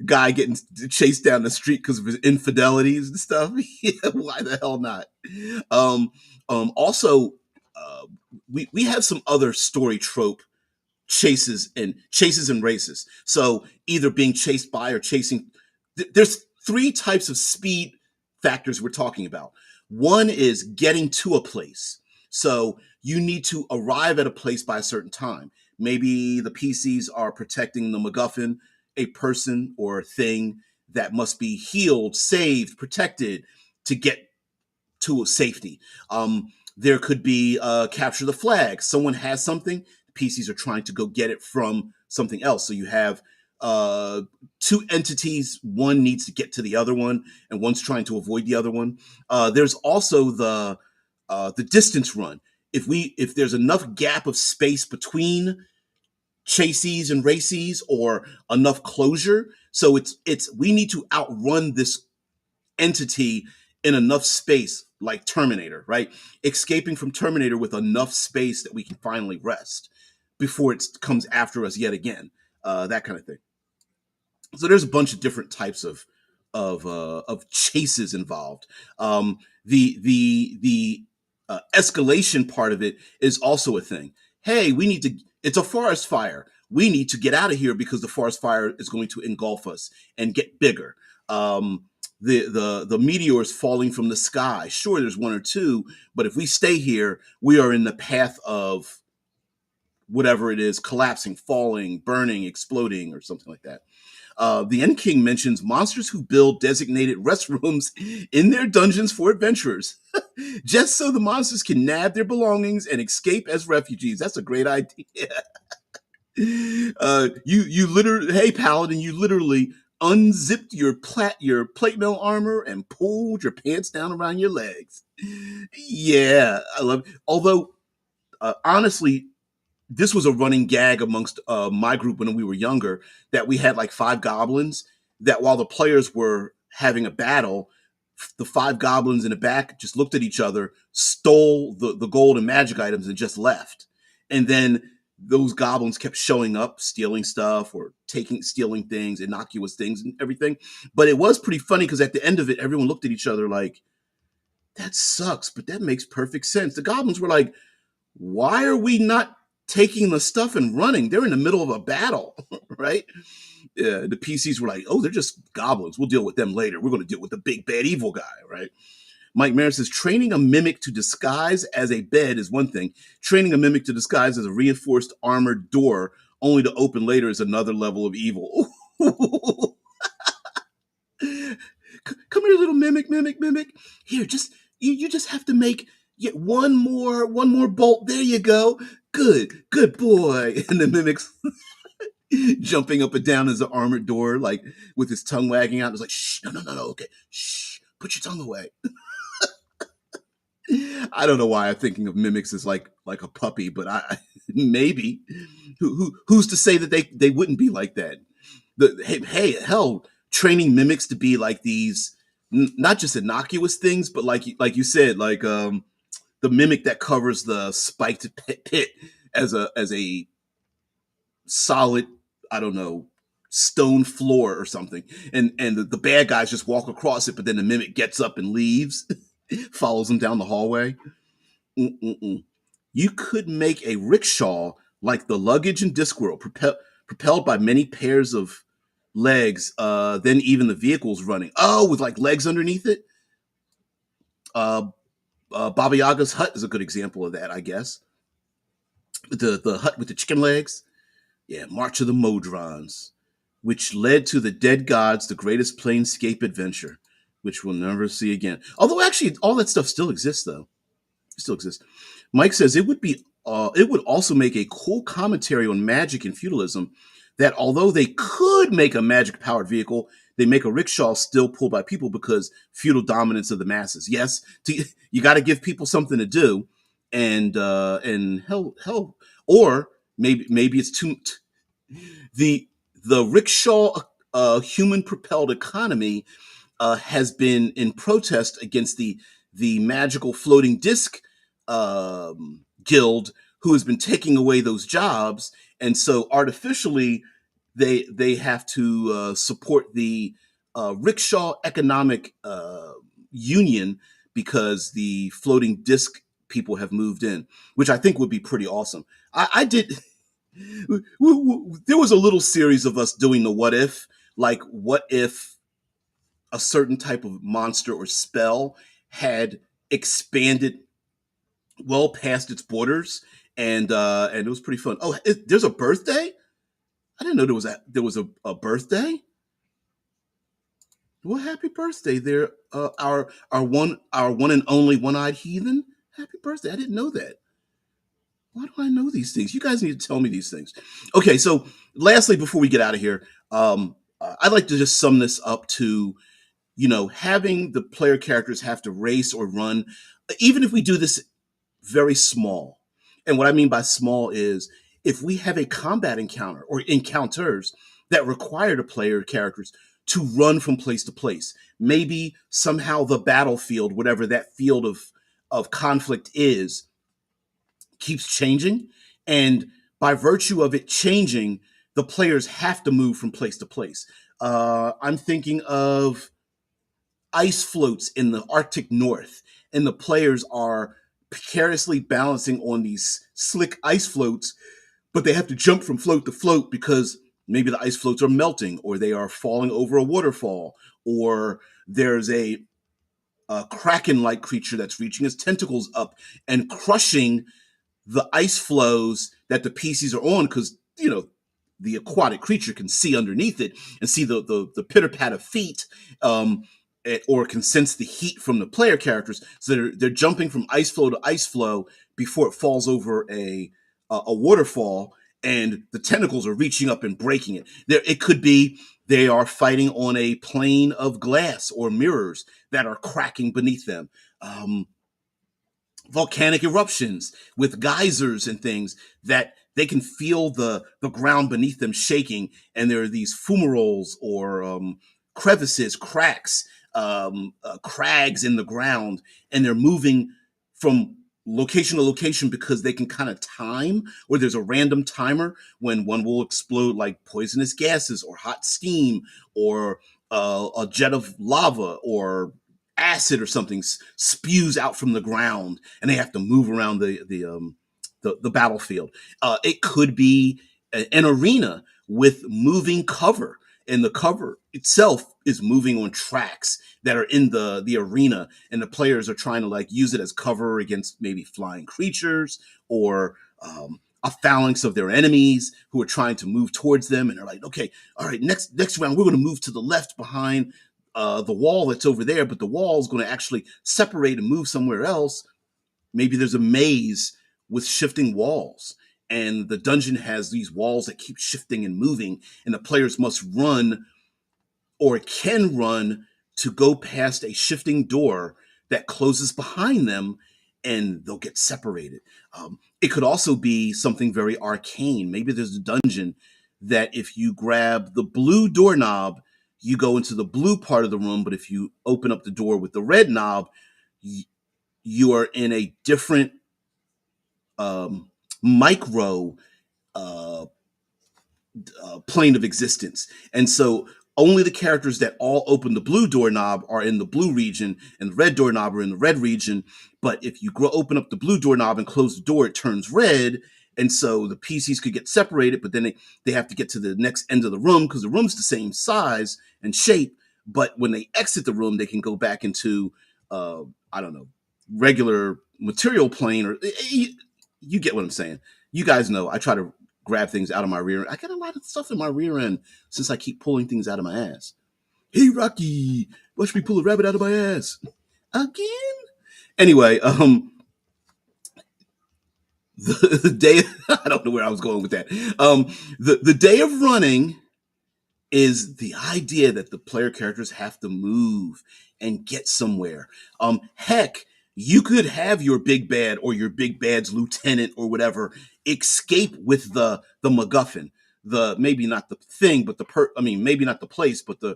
Guy getting chased down the street because of his infidelities and stuff. Yeah, why the hell not? Um, also, uh, we have some other story trope chases and races. So either being chased by or chasing. There's 3 types of speed factors we're talking about. One is getting to a place. So you need to arrive at a place by a certain time. Maybe the PCs are protecting the MacGuffin, a person or a thing that must be healed, saved, protected to get to safety. There could be capture the flag. Someone has something. PCs are trying to go get it from something else. So you have uh, 2 entities. One needs to get to the other one, and one's trying to avoid the other one. There's also the distance run. If there's enough gap of space between chases and races, or enough closure, so it's we need to outrun this entity in enough space, like Terminator, right? Escaping from Terminator with enough space that we can finally rest before it comes after us yet again. That kind of thing. So there's a bunch of different types of chases involved. The escalation part of it is also a thing. Hey, we need to. It's a forest fire. We need to get out of here because the forest fire is going to engulf us and get bigger. The meteors falling from the sky. Sure, there's 1 or 2, but if we stay here, we are in the path of whatever it is, collapsing, falling, burning, exploding, or something like that. The End King mentions monsters who build designated restrooms in their dungeons for adventurers, just so the monsters can nab their belongings and escape as refugees. That's a great idea. You literally, hey paladin, you literally unzipped your plate mail armor and pulled your pants down around your legs. Yeah, I love it. Although honestly, this was a running gag amongst my group when we were younger, that we had like 5 goblins that while the players were having a battle, the 5 goblins in the back just looked at each other, stole the gold and magic items, and just left. And then those goblins kept showing up, stealing stuff or stealing things, innocuous things and everything. But it was pretty funny because at the end of it, everyone looked at each other like, that sucks, but that makes perfect sense. The goblins were like, why are we not taking the stuff and running? They're in the middle of a battle, right? Yeah, the PCs were like, oh, they're just goblins. We'll deal with them later. We're going to deal with the big bad evil guy, right? Mike Marin says training a mimic to disguise as a bed is one thing. Training a mimic to disguise as a reinforced armored door only to open later is another level of evil. Come here, little mimic. Here, just you just have to make one more bolt. There you go. Good boy. And the mimic's jumping up and down as an armored door, like with his tongue wagging out. It's like, shh, no, okay, shh, put your tongue away. I don't know why I'm thinking of mimics as like a puppy, but I maybe who's to say that they wouldn't be like that? Hey, hell, training mimics to be like these not just innocuous things, but like you said, like the mimic that covers the spiked pit as a solid, I don't know, stone floor or something, and the bad guys just walk across it, but then the mimic gets up and leaves, follows them down the hallway. Mm-mm-mm. You could make a rickshaw like the luggage in Discworld, propelled by many pairs of legs. Then even the vehicle's running. Oh, with like legs underneath it. Uh, Baba Yaga's hut is a good example of that, I guess. The hut with the chicken legs. Yeah, March of the Modrons, which led to the Dead Gods, the greatest planescape adventure, which we'll never see again. Although actually, all that stuff still exists, though. It still exists. Mike says it would also make a cool commentary on magic and feudalism. That although they could make a magic powered vehicle, they make a rickshaw still pulled by people because feudal dominance of the masses. Yes, you got to give people something to do, and hell, or maybe it's too the rickshaw human propelled economy has been in protest against the magical floating disc guild, who has been taking away those jobs, and so artificially they have to support the rickshaw economic union because the floating disc people have moved in, which I think would be pretty awesome. I did. There was a little series of us doing the what if, like what if a certain type of monster or spell had expanded well past its borders, and it was pretty fun. Oh, there's a birthday. I didn't know there was a birthday. Well, happy birthday there, our one and only one-eyed heathen. Happy birthday! I didn't know that. Why do I know these things? You guys need to tell me these things. Okay, so lastly, before we get out of here, I'd like to just sum this up to, having the player characters have to race or run, even if we do this very small. And what I mean by small is if we have a combat encounter or encounters that require the player characters to run from place to place, maybe somehow the battlefield, whatever that field of conflict is, keeps changing. And by virtue of it changing, the players have to move from place to place. I'm thinking of ice floats in the Arctic North, and the players are precariously balancing on these slick ice floats, but they have to jump from float to float because maybe the ice floats are melting, or they are falling over a waterfall, or there's a kraken-like creature that's reaching its tentacles up and crushing the ice flows that the PCs are on, because the aquatic creature can see underneath it and see the pitter pat of feet, or can sense the heat from the player characters. So they're jumping from ice flow to ice flow before it falls over a waterfall, and the tentacles are reaching up and breaking it. It could be they are fighting on a plane of glass or mirrors that are cracking beneath them. Volcanic eruptions with geysers and things that they can feel the ground beneath them shaking, and there are these fumaroles or crevices, cracks, crags in the ground, and they're moving from location to location because they can kind of time, or there's a random timer when one will explode, like poisonous gases or hot steam or a jet of lava or acid or something spews out from the ground, and they have to move around the battlefield. It could be an arena with moving cover, and the cover itself is moving on tracks that are in the arena, and the players are trying to like use it as cover against maybe flying creatures or a phalanx of their enemies who are trying to move towards them, and they're like, okay, all right, next round we're going to move to the left behind the wall that's over there, but the wall is going to actually separate and move somewhere else. Maybe there's a maze with shifting walls, and the dungeon has these walls that keep shifting and moving, and the players must run or can run to go past a shifting door that closes behind them, and they'll get separated. It could also be something very arcane. Maybe there's a dungeon that if you grab the blue doorknob, you go into the blue part of the room, but if you open up the door with the red knob, you are in a different um, micro uh, plane of existence. And so only the characters that all open the blue doorknob are in the blue region, and the red doorknob are in the red region. But if you open up the blue doorknob and close the door, it turns red. And so the PCs could get separated, but then they have to get to the next end of the room because the room's the same size and shape. But when they exit the room, they can go back into, I don't know, regular material plane, or you get what I'm saying. You guys know I try to grab things out of my rear. I got a lot of stuff in my rear end since I keep pulling things out of my ass. Hey, Rocky, watch me pull a rabbit out of my ass again. Anyway, the day I don't know where I was going with that. The day of running is the idea that the player characters have to move and get somewhere. Heck, you could have your big bad or your big bad's lieutenant or whatever escape with the MacGuffin. The maybe not the thing, but maybe not the place, but a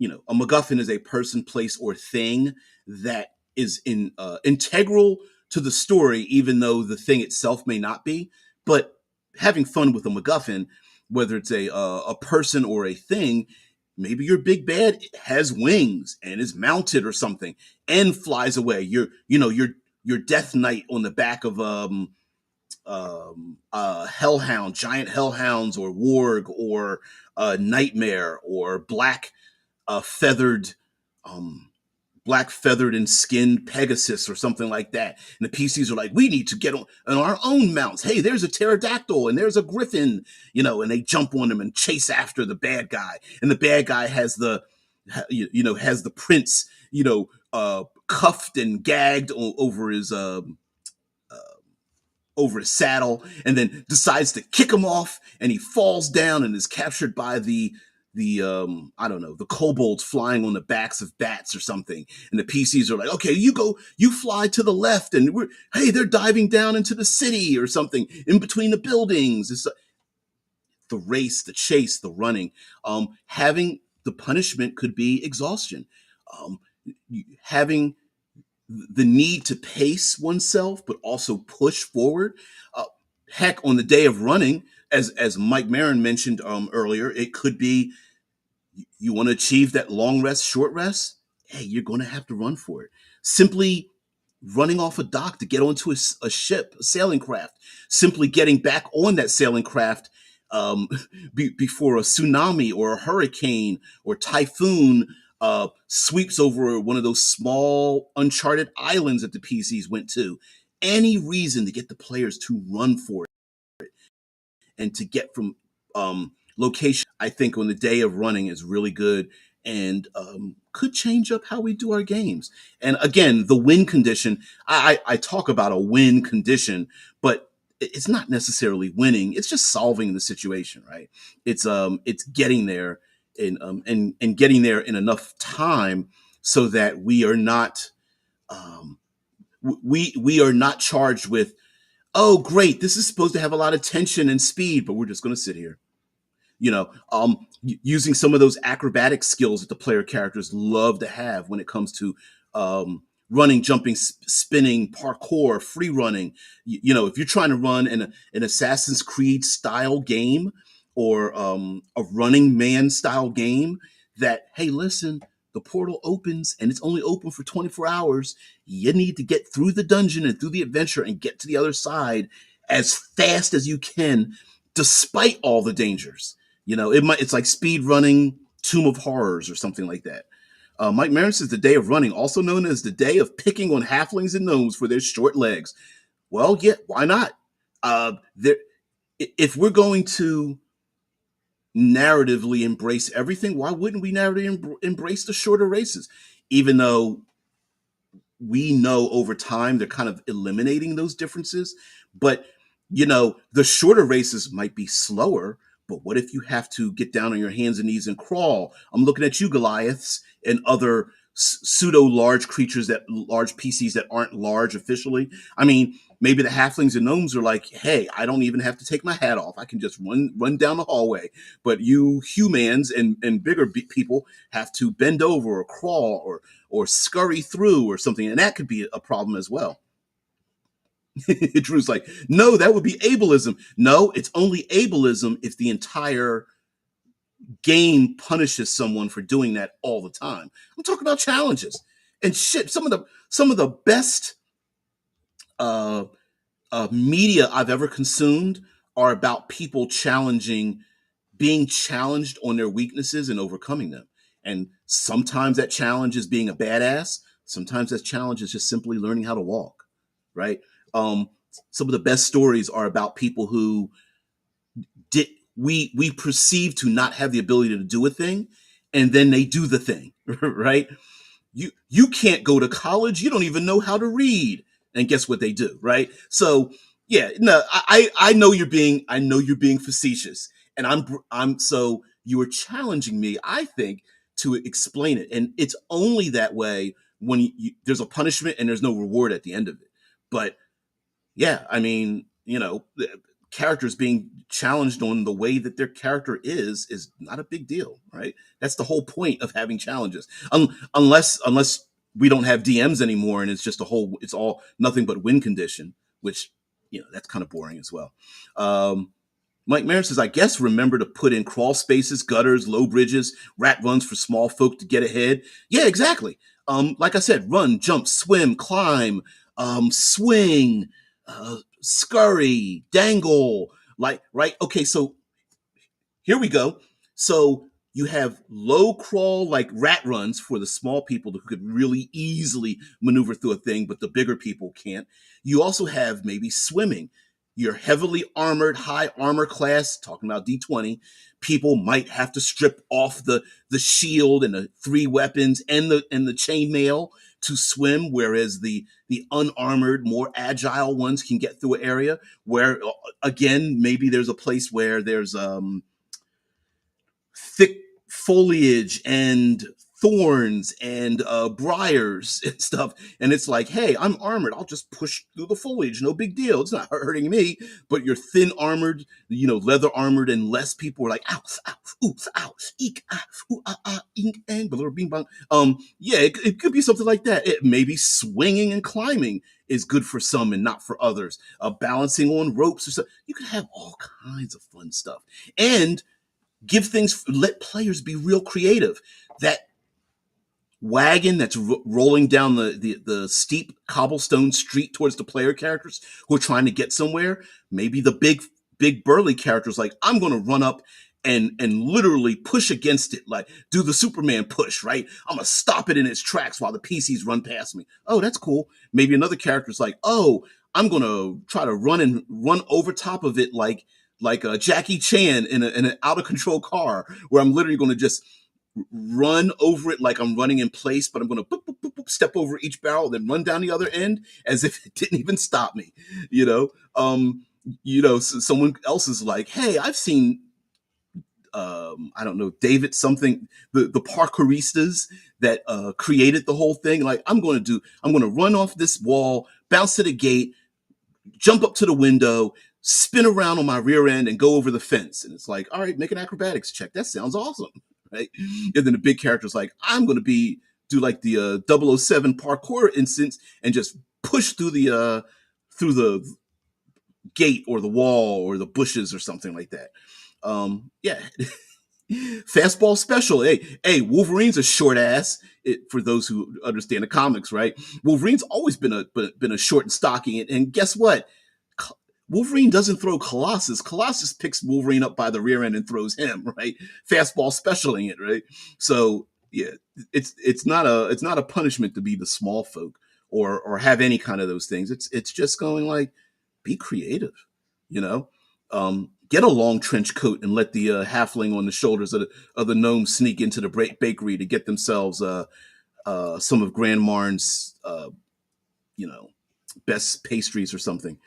MacGuffin is a person, place, or thing that is integral to the story, even though the thing itself may not be. But having fun with a MacGuffin, whether it's a person or a thing, maybe your big bad has wings and is mounted or something and flies away. Your Death Knight on the back of hellhound, giant hellhounds, or warg, or nightmare, or feathered um black feathered and skinned Pegasus or something like that. And the PCs are like, we need to get on our own mounts. Hey, there's a pterodactyl and there's a griffin, and they jump on them and chase after the bad guy. And the bad guy has has the prince, cuffed and gagged over his saddle, and then decides to kick him off, and he falls down and is captured by the I don't know, the kobolds flying on the backs of bats or something. And the PCs are like, okay, you fly to the left, and they're diving down into the city or something in between the buildings. It's the race, the chase, the running. Having the punishment could be exhaustion. Um, Having the need to pace oneself, but also push forward. Uh, Heck, on the day of running, as Mike Marin mentioned earlier, it could be you want to achieve that long rest, short rest. Hey, you're going to have to run for it. Simply running off a dock to get onto a ship, a sailing craft. Simply getting back on that sailing craft um, before a tsunami or a hurricane or typhoon sweeps over one of those small uncharted islands that the PCs went to. Any reason to get the players to run for it and to get from location, I think on the day of running is really good, and could change up how we do our games. And again, the win condition, I talk about a win condition, but it's not necessarily winning. It's just solving the situation, right? It's getting there and getting there in enough time so that we are not we are not charged with, oh great, this is supposed to have a lot of tension and speed, but we're just going to sit here, using some of those acrobatic skills that the player characters love to have when it comes to running, jumping, spinning, parkour, free running. If you're trying to run an Assassin's Creed style game, or a Running Man style game, that, hey, listen, the portal opens and it's only open for 24 hours. You need to get through the dungeon and through the adventure and get to the other side as fast as you can, despite all the dangers. It's like speed running Tomb of Horrors or something like that. Mike Maron says the day of running, also known as the day of picking on halflings and gnomes for their short legs. Well, yeah, why not? There, if we're going to narratively embrace everything, why wouldn't we narratively embrace the shorter races? Even though we know over time they're kind of eliminating those differences. But, the shorter races might be slower, but what if you have to get down on your hands and knees and crawl? I'm looking at you, Goliaths, and other pseudo large creatures, that large PCs that aren't large officially. I mean, maybe the halflings and gnomes are like, hey, I don't even have to take my hat off. I can just run down the hallway. But you humans and bigger people have to bend over or crawl or scurry through or something, and that could be a problem as well. Drew's like, no, that would be ableism. No, it's only ableism if the entire game punishes someone for doing that all the time. I'm talking about challenges and shit. Some of the best uh, media I've ever consumed are about people being challenged on their weaknesses and overcoming them. And sometimes that challenge is being a badass. Sometimes that challenge is just simply learning how to walk, right? Um, some of the best stories are about people who did we perceive to not have the ability to do a thing, and then they do the thing, right? You can't go to college, you don't even know how to read, and guess what they do, right? So yeah, no, I know you're being facetious, and I'm so you are challenging me, I think, to explain it, and it's only that way when there's a punishment and there's no reward at the end of it. But yeah, I mean, characters being challenged on the way that their character is not a big deal, right? That's the whole point of having challenges. Unless we don't have DMs anymore and it's all nothing but win condition, which that's kind of boring as well. Mike Marin says, I guess remember to put in crawl spaces, gutters, low bridges, rat runs for small folk to get ahead. Yeah, exactly. Like I said, run, jump, swim, climb, swing, scurry, dangle. Like, right? Okay, so here we go. So you have low crawl, like rat runs for the small people who could really easily maneuver through a thing, but the bigger people can't. You also have maybe swimming. Your heavily armored, high armor class, talking about D20, people might have to strip off the shield and the three weapons and the chainmail to swim, whereas the unarmored, more agile ones can get through an area where, again, maybe there's a place where there's thick foliage and thorns and briars and stuff. And it's like, hey, I'm armored. I'll just push through the foliage. No big deal. It's not hurting me. But you're thin armored, leather armored, and less people are like, ow, ow, ooh, ow, eek, ah, ooh, ah, ah, ink, and blah, bing, bong. Yeah, it could be something like that. It maybe swinging and climbing is good for some and not for others. Balancing on ropes or something. You could have all kinds of fun stuff. And let players be real creative. That wagon that's rolling down the steep cobblestone street towards the player characters who are trying to get somewhere. Maybe the big burly characters like, I'm going to run up and literally push against it, like do the Superman push, right? I'm going to stop it in its tracks while the PCs run past me. Oh, that's cool. Maybe another character's like, oh, I'm going to try to run over top of it like a Jackie Chan in an out of control car, where I'm literally going to just run over it like I'm running in place, but I'm going to boop, boop, boop, boop, step over each barrel, then run down the other end as if it didn't even stop me. Someone else is like, hey, I've seen, I don't know, David something, the parkouristas that created the whole thing. Like, I'm going to run off this wall, bounce to the gate, jump up to the window, spin around on my rear end, and go over the fence. And it's like, all right, make an acrobatics check. That sounds awesome, right? And then the big character's like, I'm going to do like the 007 parkour instance and just push through the gate or the wall or the bushes or something like that. Yeah. Fastball special. Hey, Wolverine's a short ass. For those who understand the comics, right? Wolverine's always been a short and stocky, and guess what? Wolverine doesn't throw Colossus. Colossus picks Wolverine up by the rear end and throws him, right? Fastball specialing it, right? So yeah, it's not a punishment to be the small folk or have any kind of those things. It's just going like, be creative, you know. Get a long trench coat and let the halfling on the shoulders of the gnome sneak into the bakery to get themselves some of Grand Marn's you know best pastries or something.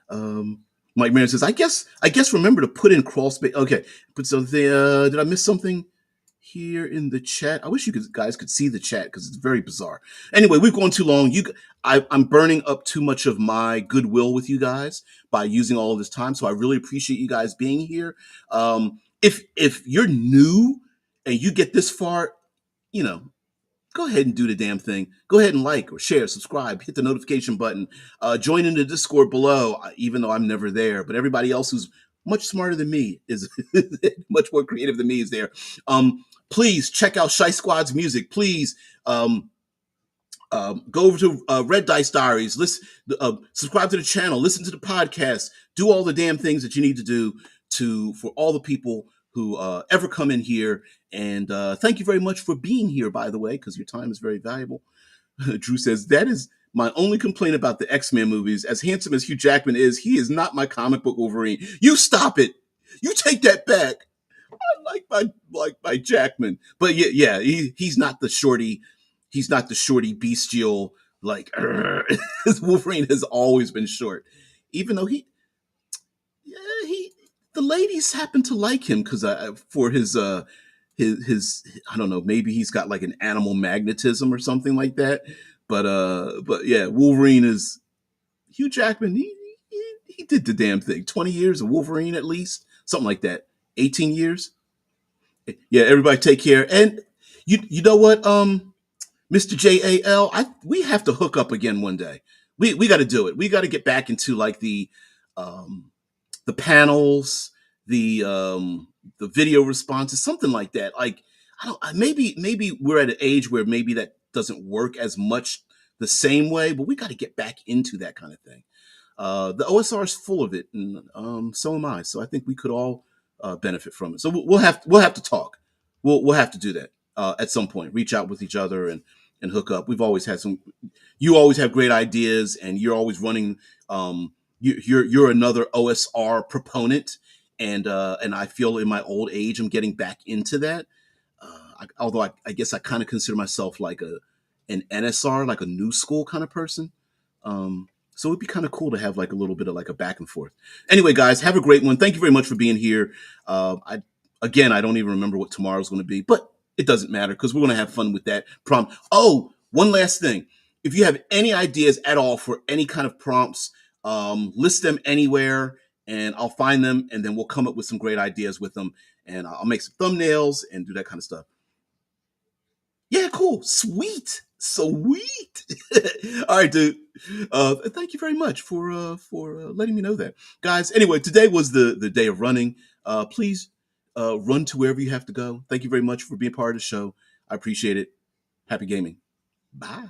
Um, Mike Marin says, I guess remember to put in crawl space. Okay, but so did I miss something here in the chat? I wish guys could see the chat because it's very bizarre. Anyway, we've gone too long. I'm burning up too much of my goodwill with you guys by using all of this time. So I really appreciate you guys being here. If you're new and you get this far, you know, go ahead and do the damn thing. Go ahead and like or share, subscribe, hit the notification button, join in the Discord below, even though I'm never there. But everybody else who's much smarter than me is much more creative than me is there. Please check out Shy Squad's music. Please go over to Red Dice Diaries. Listen, subscribe to the channel. Listen to the podcast. Do all the damn things that you need to do for all the people who ever come in here. And thank you very much for being here, by the way, because your time is very valuable. Drew says, that is my only complaint about the X-Men movies. As handsome as Hugh Jackman is, he is not my comic book Wolverine. You stop it. You take that back. I like my Jackman. But yeah, he's not the shorty. He's not the shorty bestial, like, Wolverine has always been short. Even though he the ladies happen to like him because for his I don't know, maybe he's got like an animal magnetism or something like that. But yeah, Wolverine is Hugh Jackman. He did the damn thing. 20 years of Wolverine at least, something like that. 18 years. Yeah, everybody take care. And you know what, Mr. JAL, we have to hook up again one day. We got to do it. We got to get back into like um the panels, the video responses, something like that. Like I don't maybe we're at an age where maybe that doesn't work as much the same way, but we got to get back into that kind of thing. The OSR is full of it, and so am I. So I think we could all benefit from it. So we'll have to talk. We'll have to do that at some point. Reach out with each other and hook up. We've always had some. You always have great ideas, and you're always running. You're another OSR proponent, and I feel in my old age I'm getting back into that. Although I guess I kind of consider myself like an NSR, like a new school kind of person. So it'd be kind of cool to have like a little bit of like a back and forth. Anyway, guys, have a great one. Thank you very much for being here. I don't even remember what tomorrow's going to be, but it doesn't matter because we're going to have fun with that prompt. Oh, one last thing. If you have any ideas at all for any kind of prompts, list them anywhere and I'll find them and then we'll come up with some great ideas with them and I'll make some thumbnails and do that kind of stuff. Yeah, cool. Sweet. Sweet. All right, dude. Thank you very much for letting me know that. Guys, anyway, today was the day of running. Please run to wherever you have to go. Thank you very much for being part of the show. I appreciate it. Happy gaming. Bye.